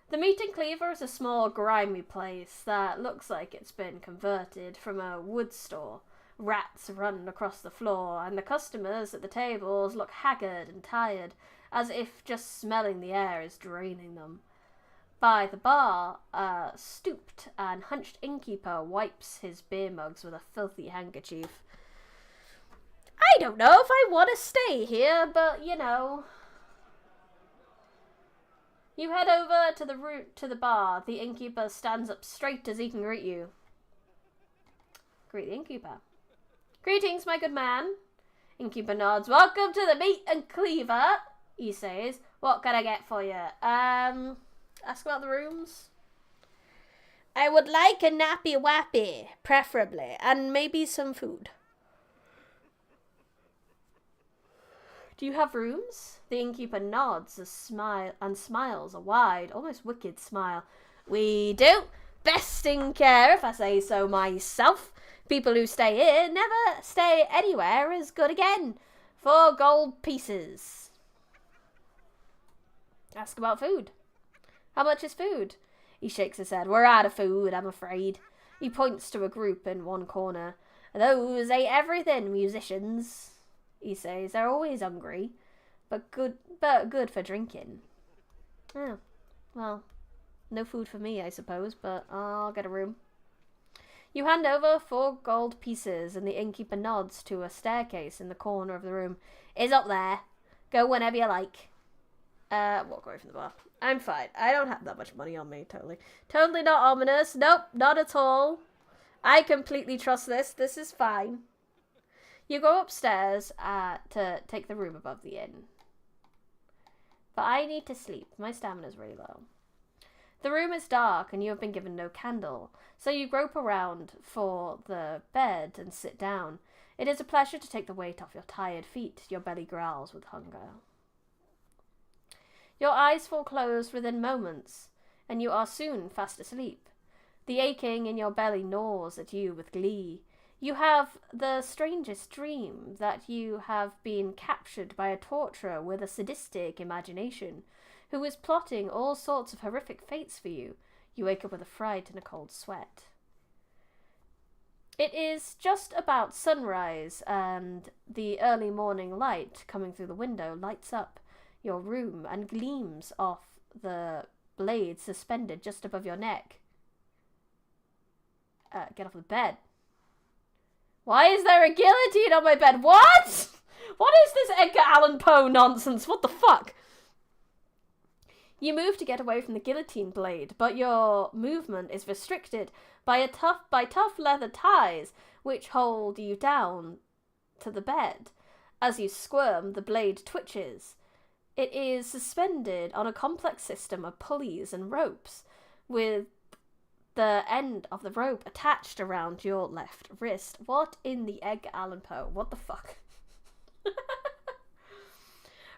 The Meat and Cleaver is a small, grimy place that looks like it's been converted from a wood store. Rats run across the floor, and the customers at the tables look haggard and tired, as if just smelling the air is draining them. By the bar, a stooped and hunched innkeeper wipes his beer mugs with a filthy handkerchief. I don't know if I want to stay here, but, you know. You head over to the route to the bar. The innkeeper stands up straight as he can greet you. Greet the innkeeper. Greetings, my good man. Innkeeper nods. Welcome to the Meat and Cleaver, he says. What can I get for you? Ask about the rooms. I would like a nappy wappy, preferably, and maybe some food. Do you have rooms? The innkeeper nods and smiles a wide, almost wicked smile. We do. Best in care, if I say so myself. People who stay here never stay anywhere as good again. 4 gold pieces. Ask about food. How much is food? He shakes his head. We're out of food, I'm afraid. He points to a group in one corner. Those ain't everything, musicians, he says. They're always hungry, but good for drinking. Oh, well, no food for me, I suppose, but I'll get a room. You hand over 4 gold pieces, and the innkeeper nods to a staircase in the corner of the room. It's up there. Go whenever you like. Walk away from the bar. I'm fine. I don't have that much money on me, totally. Totally not ominous. Nope, not at all. I completely trust this. This is fine. You go upstairs to take the room above the inn. But I need to sleep. My stamina's really low. The room is dark and you have been given no candle, so you grope around for the bed and sit down. It is a pleasure to take the weight off your tired feet. Your belly growls with hunger. Your eyes fall closed within moments, and you are soon fast asleep. The aching in your belly gnaws at you with glee. You have the strangest dream that you have been captured by a torturer with a sadistic imagination, who is plotting all sorts of horrific fates for you. You wake up with a fright and a cold sweat. It is just about sunrise, and the early morning light coming through the window lights up your room and gleams off the blade suspended just above your neck. Get off the bed. Why is there a guillotine on my bed? What? What is this Edgar Allan Poe nonsense? What the fuck? You move to get away from the guillotine blade, but your movement is restricted by tough leather ties which hold you down to the bed. As you squirm, the blade twitches. It is suspended on a complex system of pulleys and ropes, with the end of the rope attached around your left wrist. What in the Edgar Allan Poe? What the fuck?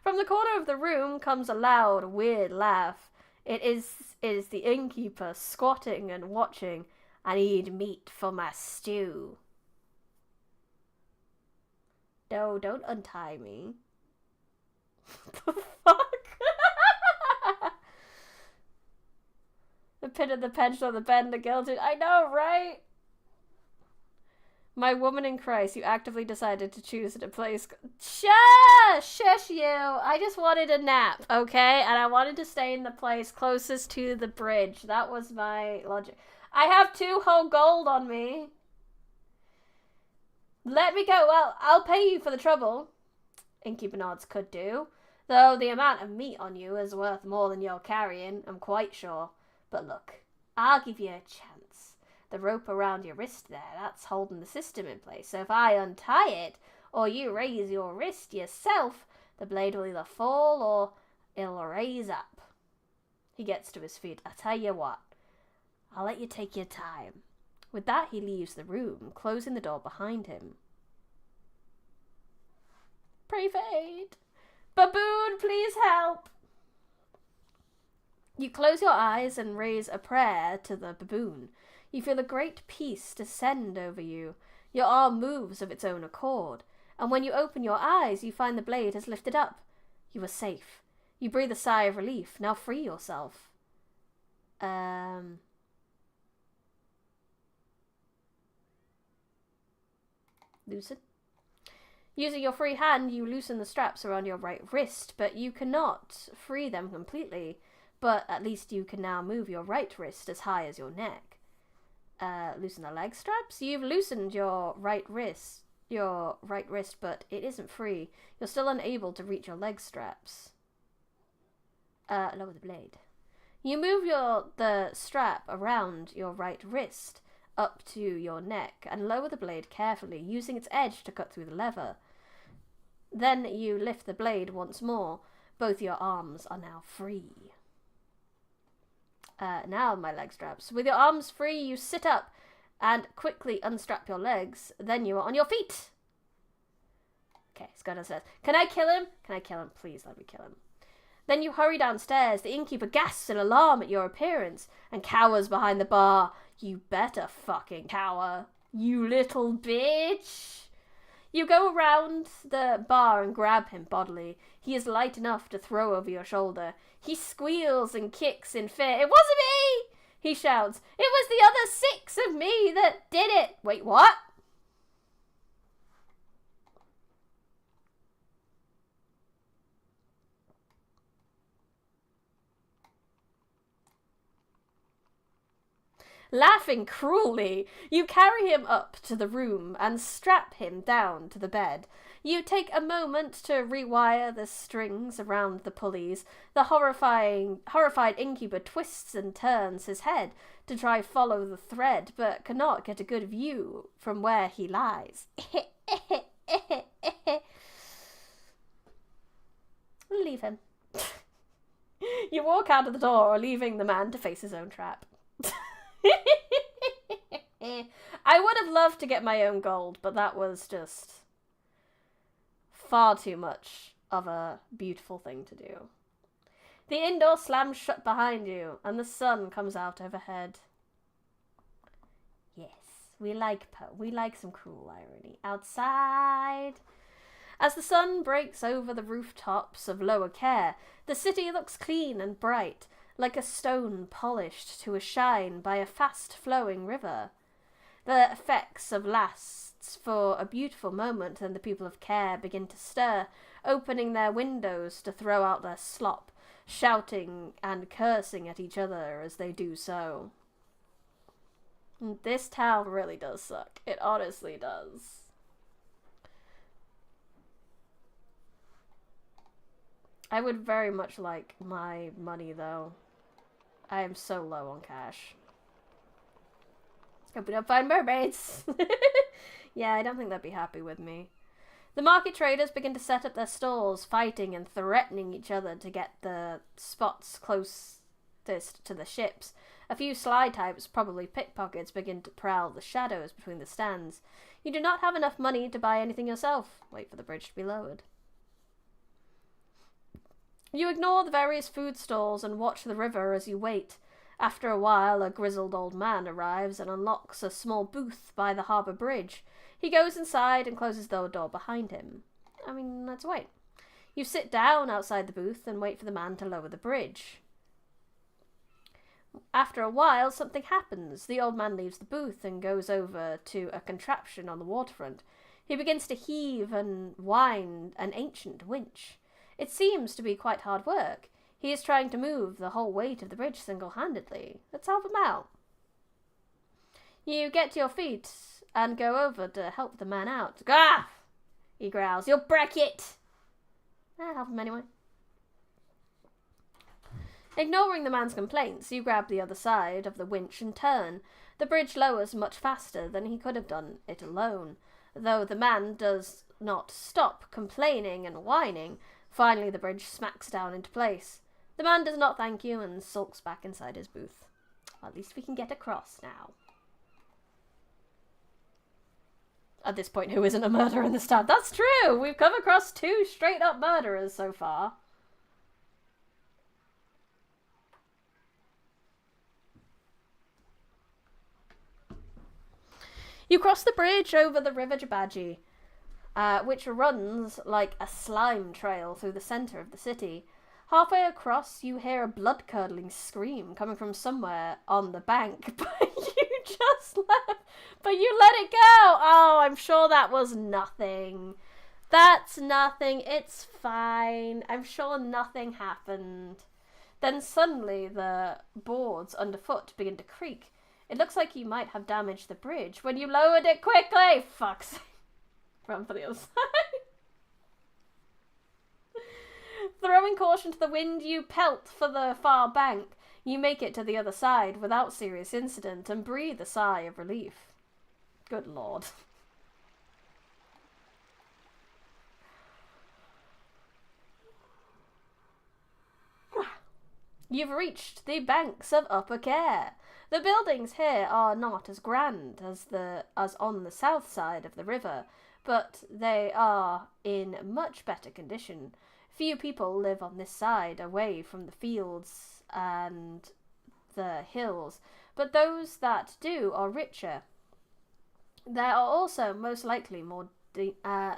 From the corner of the room comes a loud, weird laugh. It is the innkeeper squatting and watching. I need meat for my stew. No, don't untie me. What the fuck? The pin of the pencil, the bed, and the gilded. I know, right? My woman in Christ, you actively decided to choose a place. Shush you. I just wanted a nap, okay? And I wanted to stay in the place closest to the bridge. That was my logic. I have 2 whole gold on me. Let me go. Well, I'll pay you for the trouble. Innkeeper nods could do. Though the amount of meat on you is worth more than you're carrying, I'm quite sure. But look, I'll give you a chance. The rope around your wrist there, that's holding the system in place. So if I untie it, or you raise your wrist yourself, the blade will either fall or it'll raise up. He gets to his feet. I tell you what, I'll let you take your time. With that, he leaves the room, closing the door behind him. Pray fade. Baboon, please help. You close your eyes and raise a prayer to the baboon. You feel a great peace descend over you. Your arm moves of its own accord, and when you open your eyes, you find the blade has lifted up. You are safe. You breathe a sigh of relief. Now free yourself. Loosen. Using your free hand, you loosen the straps around your right wrist, but you cannot free them completely. But at least you can now move your right wrist as high as your neck. Loosen the leg straps. You've loosened your right wrist, but it isn't free. You're still unable to reach your leg straps. Lower the blade. You move the strap around your right wrist up to your neck and lower the blade carefully, using its edge to cut through the leather. Then you lift the blade once more. Both your arms are now free. Now my leg straps. With your arms free, you sit up and quickly unstrap your legs. Then you are on your feet. Okay, let's go downstairs. Can I kill him? Can I kill him? Please let me kill him. Then you hurry downstairs. The innkeeper gasps in alarm at your appearance and cowers behind the bar. You better fucking cower, you little bitch. You go around the bar and grab him bodily. He is light enough to throw over your shoulder. He squeals and kicks in fear. It wasn't me! He shouts. It was the other 6 of me that did it. Wait, what? Laughing cruelly, you carry him up to the room and strap him down to the bed. You take a moment to rewire the strings around the pulleys. The horrified innkeeper twists and turns his head to try follow the thread, but cannot get a good view from where he lies. Leave him. You walk out of the door, leaving the man to face his own trap. I would have loved to get my own gold, but that was just far too much of a beautiful thing to do. The inn door slams shut behind you, and the sun comes out overhead. Yes, we like some cruel irony. Outside. As the sun breaks over the rooftops of Lower Care, the city looks clean and bright, like a stone polished to a shine by a fast-flowing river. The effects of lasts for a beautiful moment, then the people of Care begin to stir, opening their windows to throw out their slop, shouting and cursing at each other as they do so. This town really does suck. It honestly does. I would very much like my money, though. I am so low on cash. Hope we don't find mermaids. Yeah, I don't think they'd be happy with me. The market traders begin to set up their stalls, fighting and threatening each other to get the spots closest to the ships. A few sly types, probably pickpockets, begin to prowl the shadows between the stands. You do not have enough money to buy anything yourself. Wait for the bridge to be lowered. You ignore the various food stalls and watch the river as you wait. After a while, a grizzled old man arrives and unlocks a small booth by the harbour bridge. He goes inside and closes the door behind him. I mean, let's wait. You sit down outside the booth and wait for the man to lower the bridge. After a while, something happens. The old man leaves the booth and goes over to a contraption on the waterfront. He begins to heave and wind an ancient winch. It seems to be quite hard work. He is trying to move the whole weight of the bridge single-handedly. Let's help him out. You get to your feet and go over to help the man out. Ah! He growls. You'll break it! Help him anyway. Ignoring the man's complaints, you grab the other side of the winch and turn. The bridge lowers much faster than he could have done it alone, though the man does not stop complaining and whining. Finally, the bridge smacks down into place. The man does not thank you and sulks back inside his booth. At least we can get across now. At this point, who isn't a murderer in this town? That's true! We've come across 2 straight-up murderers so far. You cross the bridge over the River Jabaji, which runs like a slime trail through the centre of the city. Halfway across, you hear a blood-curdling scream coming from somewhere on the bank, but you let it go! Oh, I'm sure that was nothing. That's nothing. It's fine. I'm sure nothing happened. Then suddenly the boards underfoot begin to creak. It looks like you might have damaged the bridge when you lowered it quickly. Fuck's sake. Run for the other side. Throwing caution to the wind, you pelt for the far bank. You make it to the other side without serious incident and breathe a sigh of relief. Good lord. You've reached the banks of Upper Care. The buildings here are not as grand as on the south side of the river, but they are in much better condition. Few people live on this side, away from the fields and the hills, but those that do are richer. They are also most likely more dangerous.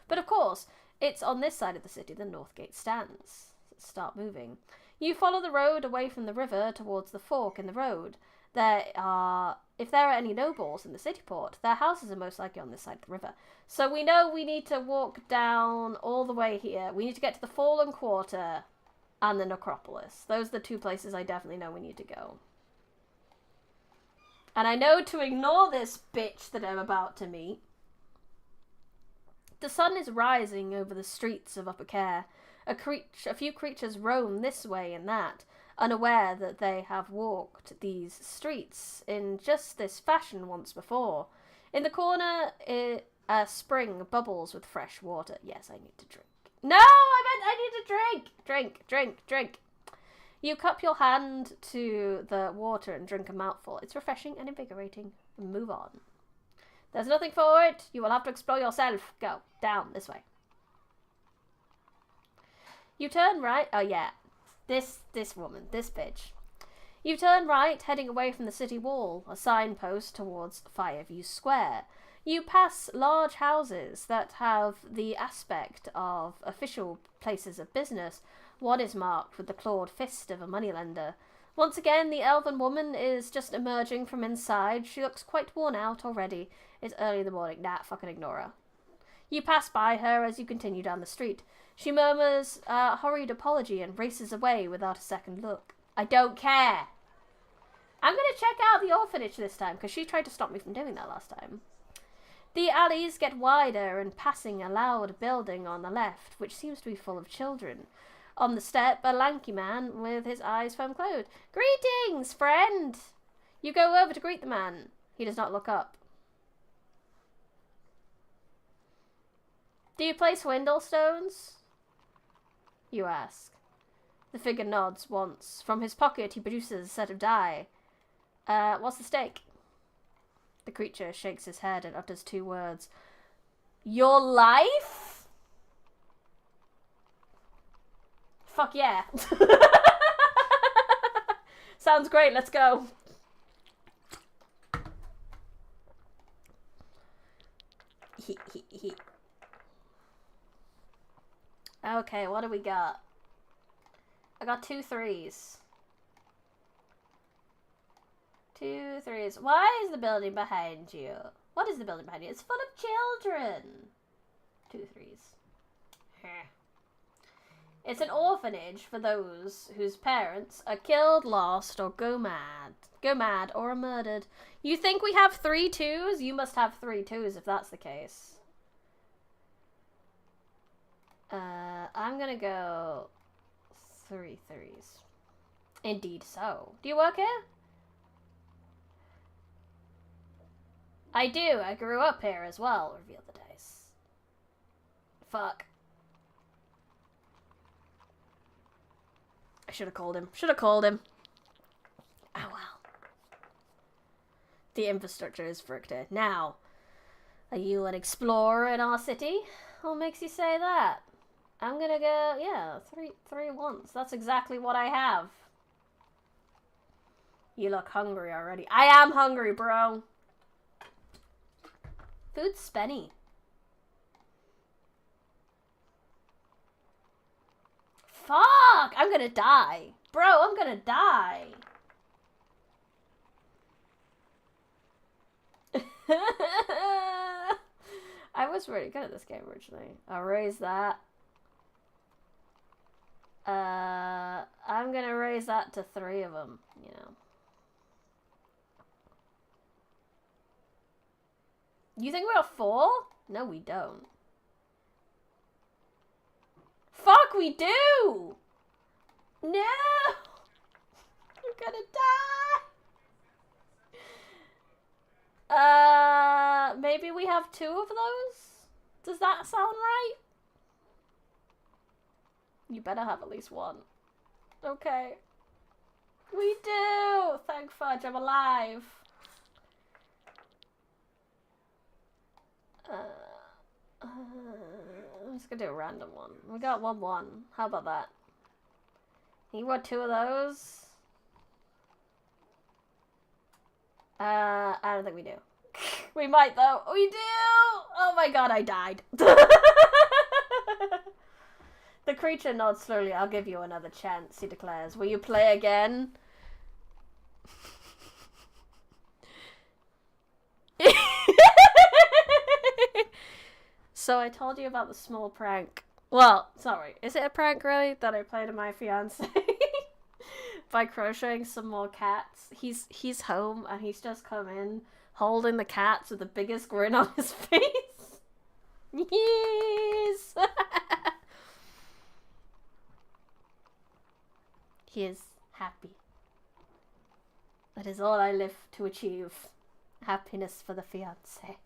But of course, it's on this side of the city the North Gate stands. Start moving. You follow the road away from the river towards the fork in the road. If there are any nobles in the city port, their houses are most likely on this side of the river. So we know we need to walk down all the way here. We need to get to the Fallen Quarter and the Necropolis. Those are the 2 places I definitely know we need to go. And I know to ignore this bitch that I'm about to meet. The sun is rising over the streets of Upper Care. A few creatures roam this way and that, unaware that they have walked these streets in just this fashion once before. In the corner, a spring bubbles with fresh water. Yes, I need to drink. No, I meant I need to drink. Drink. You cup your hand to the water and drink a mouthful. It's refreshing and invigorating. Move on. There's nothing for it. You will have to explore yourself. Go. Down. This way. You turn right. Oh, yeah. This woman. This bitch. You turn right, heading away from the city wall, a signpost towards Fireview Square. You pass large houses that have the aspect of official places of business. One is marked with the clawed fist of a moneylender. Once again, the elven woman is just emerging from inside. She looks quite worn out already. It's early in the morning. Nah, fucking ignore her. You pass by her as you continue down the street. She murmurs a hurried apology and races away without a second look. I don't care. I'm going to check out the orphanage this time, because she tried to stop me from doing that last time. The alleys get wider and passing a loud building on the left, which seems to be full of children. On the step, a lanky man with his eyes firm closed. Greetings, friend! You go over to greet the man. He does not look up. Do you play swindle stones? You ask. The figure nods once. From his pocket, he produces a set of die. What's the stake? The creature shakes his head and utters 2 words. Your life? Fuck yeah. Sounds great, let's go. Okay, what do we got? I got 2 3s. 2 3s. Why is the building behind you? What is the building behind you? It's full of children. 2 3s. It's an orphanage for those whose parents are killed, lost, or go mad. Go mad or are murdered. You think we have 3 2s? You must have 3 2s if that's the case. I'm gonna go 3 3s. Indeed so. Do you work here? I do. I grew up here as well. Reveal the dice. Fuck. I should have called him. Should have called him. Oh well. The infrastructure is fricked. Now, are you an explorer in our city? What makes you say that? I'm gonna go, yeah, 3 1s. That's exactly what I have. You look hungry already. I am hungry, bro. Food's spenny. Fuck! I'm gonna die. Bro, I'm gonna die. I was really good at this game originally. I'll raise that. I'm gonna raise that to 3 of them, you know. You think we have 4? No, we don't. Fuck, we do! No! I'm gonna die! Maybe we have 2 of those? Does that sound right? You better have at least 1. Okay. We do! Thank fudge, I'm alive. I'm just gonna do a random one. We got 1 1. How about that? You want 2 of those? I don't think we do. We might though. We do! Oh my god, I died. The creature nods slowly. I'll give you another chance, he declares. Will you play again? So I told you about the small prank. Well, sorry. Is it a prank, really, that I played to my fiancé? By crocheting some more cats. He's home, and he's just come in, holding the cats with the biggest grin on his face. Yes! He is happy. That is all I live to achieve. Happiness for the fiancé.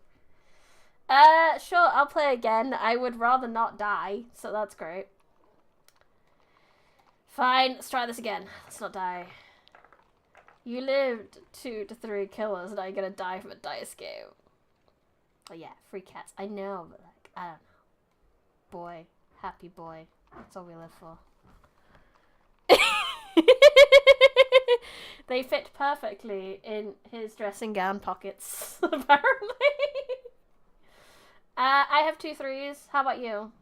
Sure, I'll play again. I would rather not die, so that's great. Fine, let's try this again. Let's not die. You lived 2 to 3 killers, and now you're gonna die from a dice game. Oh yeah, free cats. I know, but like, I don't know. Boy. Happy boy. That's all we live for. They fit perfectly in his dressing gown pockets, apparently. I have 2 3s. How about you?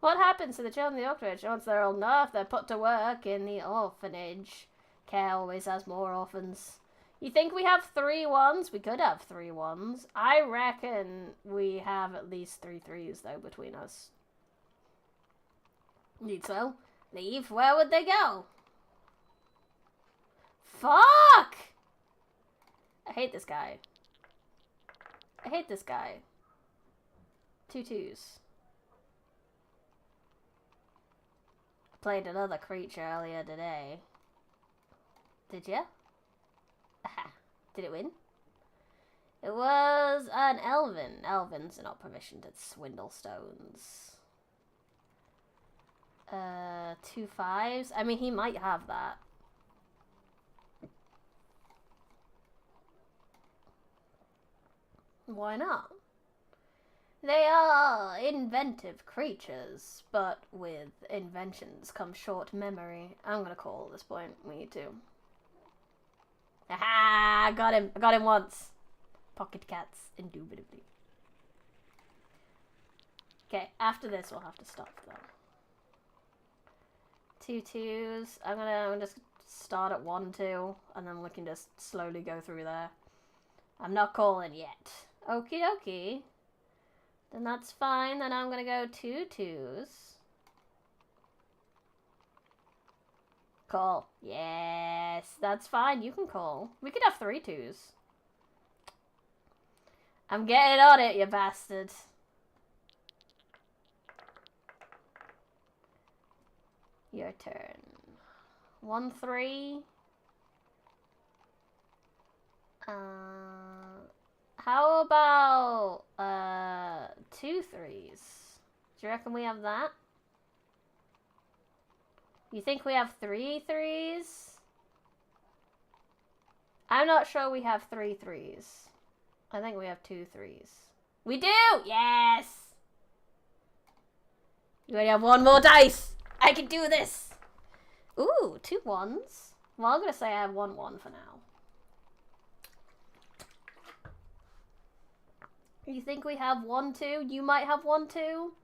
What happens to the children in the orphanage? Once they're old enough, they're put to work in the orphanage. Care always has more orphans. You think we have 3 1s? We could have 3 1s. I reckon we have at least 3 3s, though, between us. Need so. Leave? Where would they go? Fuck! I hate this guy. I hate this guy. 2 2s. I played another creature earlier today. Did ya? Aha. Did it win? It was an elven. Elvins are not provisioned at swindle stones. 2 5s. I mean, he might have that. Why not? They are inventive creatures, but with inventions comes short memory. I'm gonna call at this point. We need to. Aha! Got him. I got him once. Pocket cats, indubitably. Okay, after this we'll have to stop though. 2 2s. I'm gonna just start at 1 2, and then we can just slowly go through there. I'm not calling yet. Okie dokie. Then that's fine. Then I'm gonna go 2 2s. Call. Yes, that's fine. You can call. We could have 3 2s. I'm getting on it, you bastard. Your turn. 1 3. How about 2 3s? Do you reckon we have that? You think we have 3 3s? I'm not sure we have 3 3s. I think we have 2 3s. We do! Yes! You only have 1 more dice! I can do this! Ooh, 2 1s. Well, I'm gonna say I have 1 1 for now. You think we have 1 2? You might have 1 2.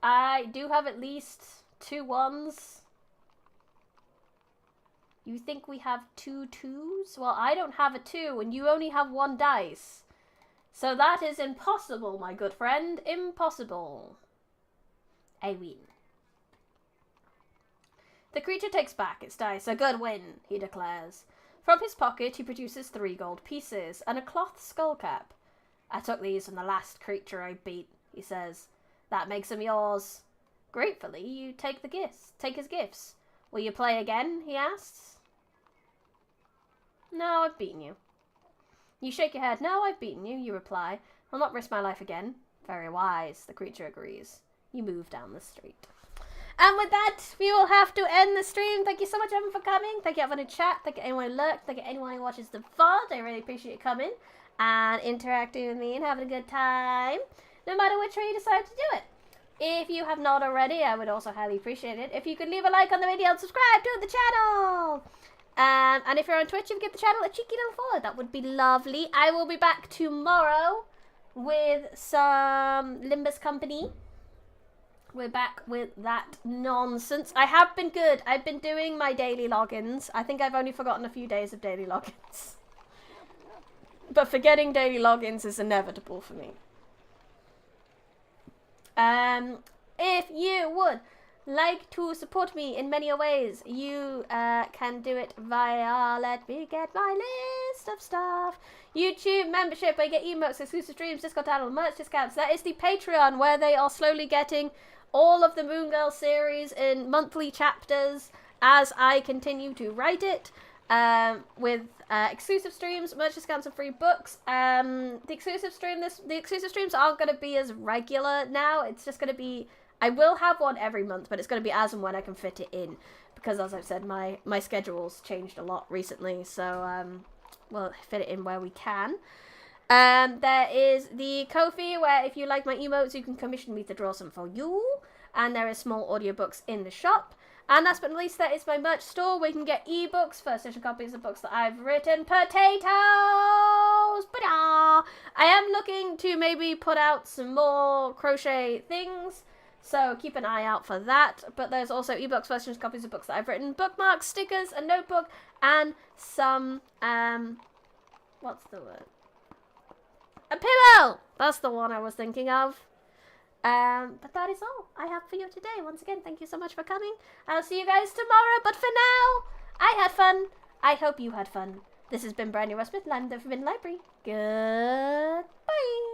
I do have at least 2 1s. You think we have 2 2s? Well, I don't have a 2, and you only have 1 dice. So that is impossible, my good friend. Impossible. I win. The creature takes back its dice. A good win, he declares. From his pocket, he produces 3 gold pieces and a cloth skull cap. I took these from the last creature I beat, he says. That makes them yours. Gratefully, you take the gifts. Take his gifts. Will you play again? He asks. No, I've beaten you. You shake your head. No, I've beaten you, you reply. I'll not risk my life again. Very wise, the creature agrees. You move down the street. And with that, we will have to end the stream. Thank you so much, everyone, for coming. Thank you, everyone in chat. Thank you, anyone who lurked. Thank you, anyone who watches the VOD. I really appreciate you coming and interacting with me and having a good time, no matter which way you decide to do it. If you have not already, I would also highly appreciate it if you could leave a like on the video and subscribe to the channel. And if you're on Twitch, you can give the channel a cheeky little follow. That would be lovely. I will be back tomorrow with some Limbus Company. We're back with that nonsense. I have been good. I've been doing my daily logins. I think I've only forgotten a few days of daily logins. But forgetting daily logins is inevitable for me. If you would like to support me in many ways, you can do it via, let me get my list of stuff. YouTube membership, where you get emotes, exclusive streams, Discord channel, merch discounts. That is the Patreon, where they are slowly getting all of the Moon Girl series in monthly chapters as I continue to write it, with exclusive streams, merch discounts, and free books. The exclusive streams aren't going to be as regular now. It's just going to be, I will have one every month, but it's going to be as and when I can fit it in, because as I've said, my schedule's changed a lot recently, so we'll fit it in where we can. There is the Kofi, where if you like my emotes, you can commission me to draw some for you. And there is small audiobooks in the shop. And last but not least, there is my merch store, where you can get ebooks, first edition copies of books that I've written. Potatoes! I am looking to maybe put out some more crochet things. So keep an eye out for that. But there's also ebooks, versions, copies of books that I've written, bookmarks, stickers, a notebook, and some, what's the word? A pillow! That's the one I was thinking of. But that is all I have for you today. Once again, thank you so much for coming. I'll see you guys tomorrow. But for now, I had fun. I hope you had fun. This has been Brandy Westmith, Land of the Forbidden Library. Goodbye.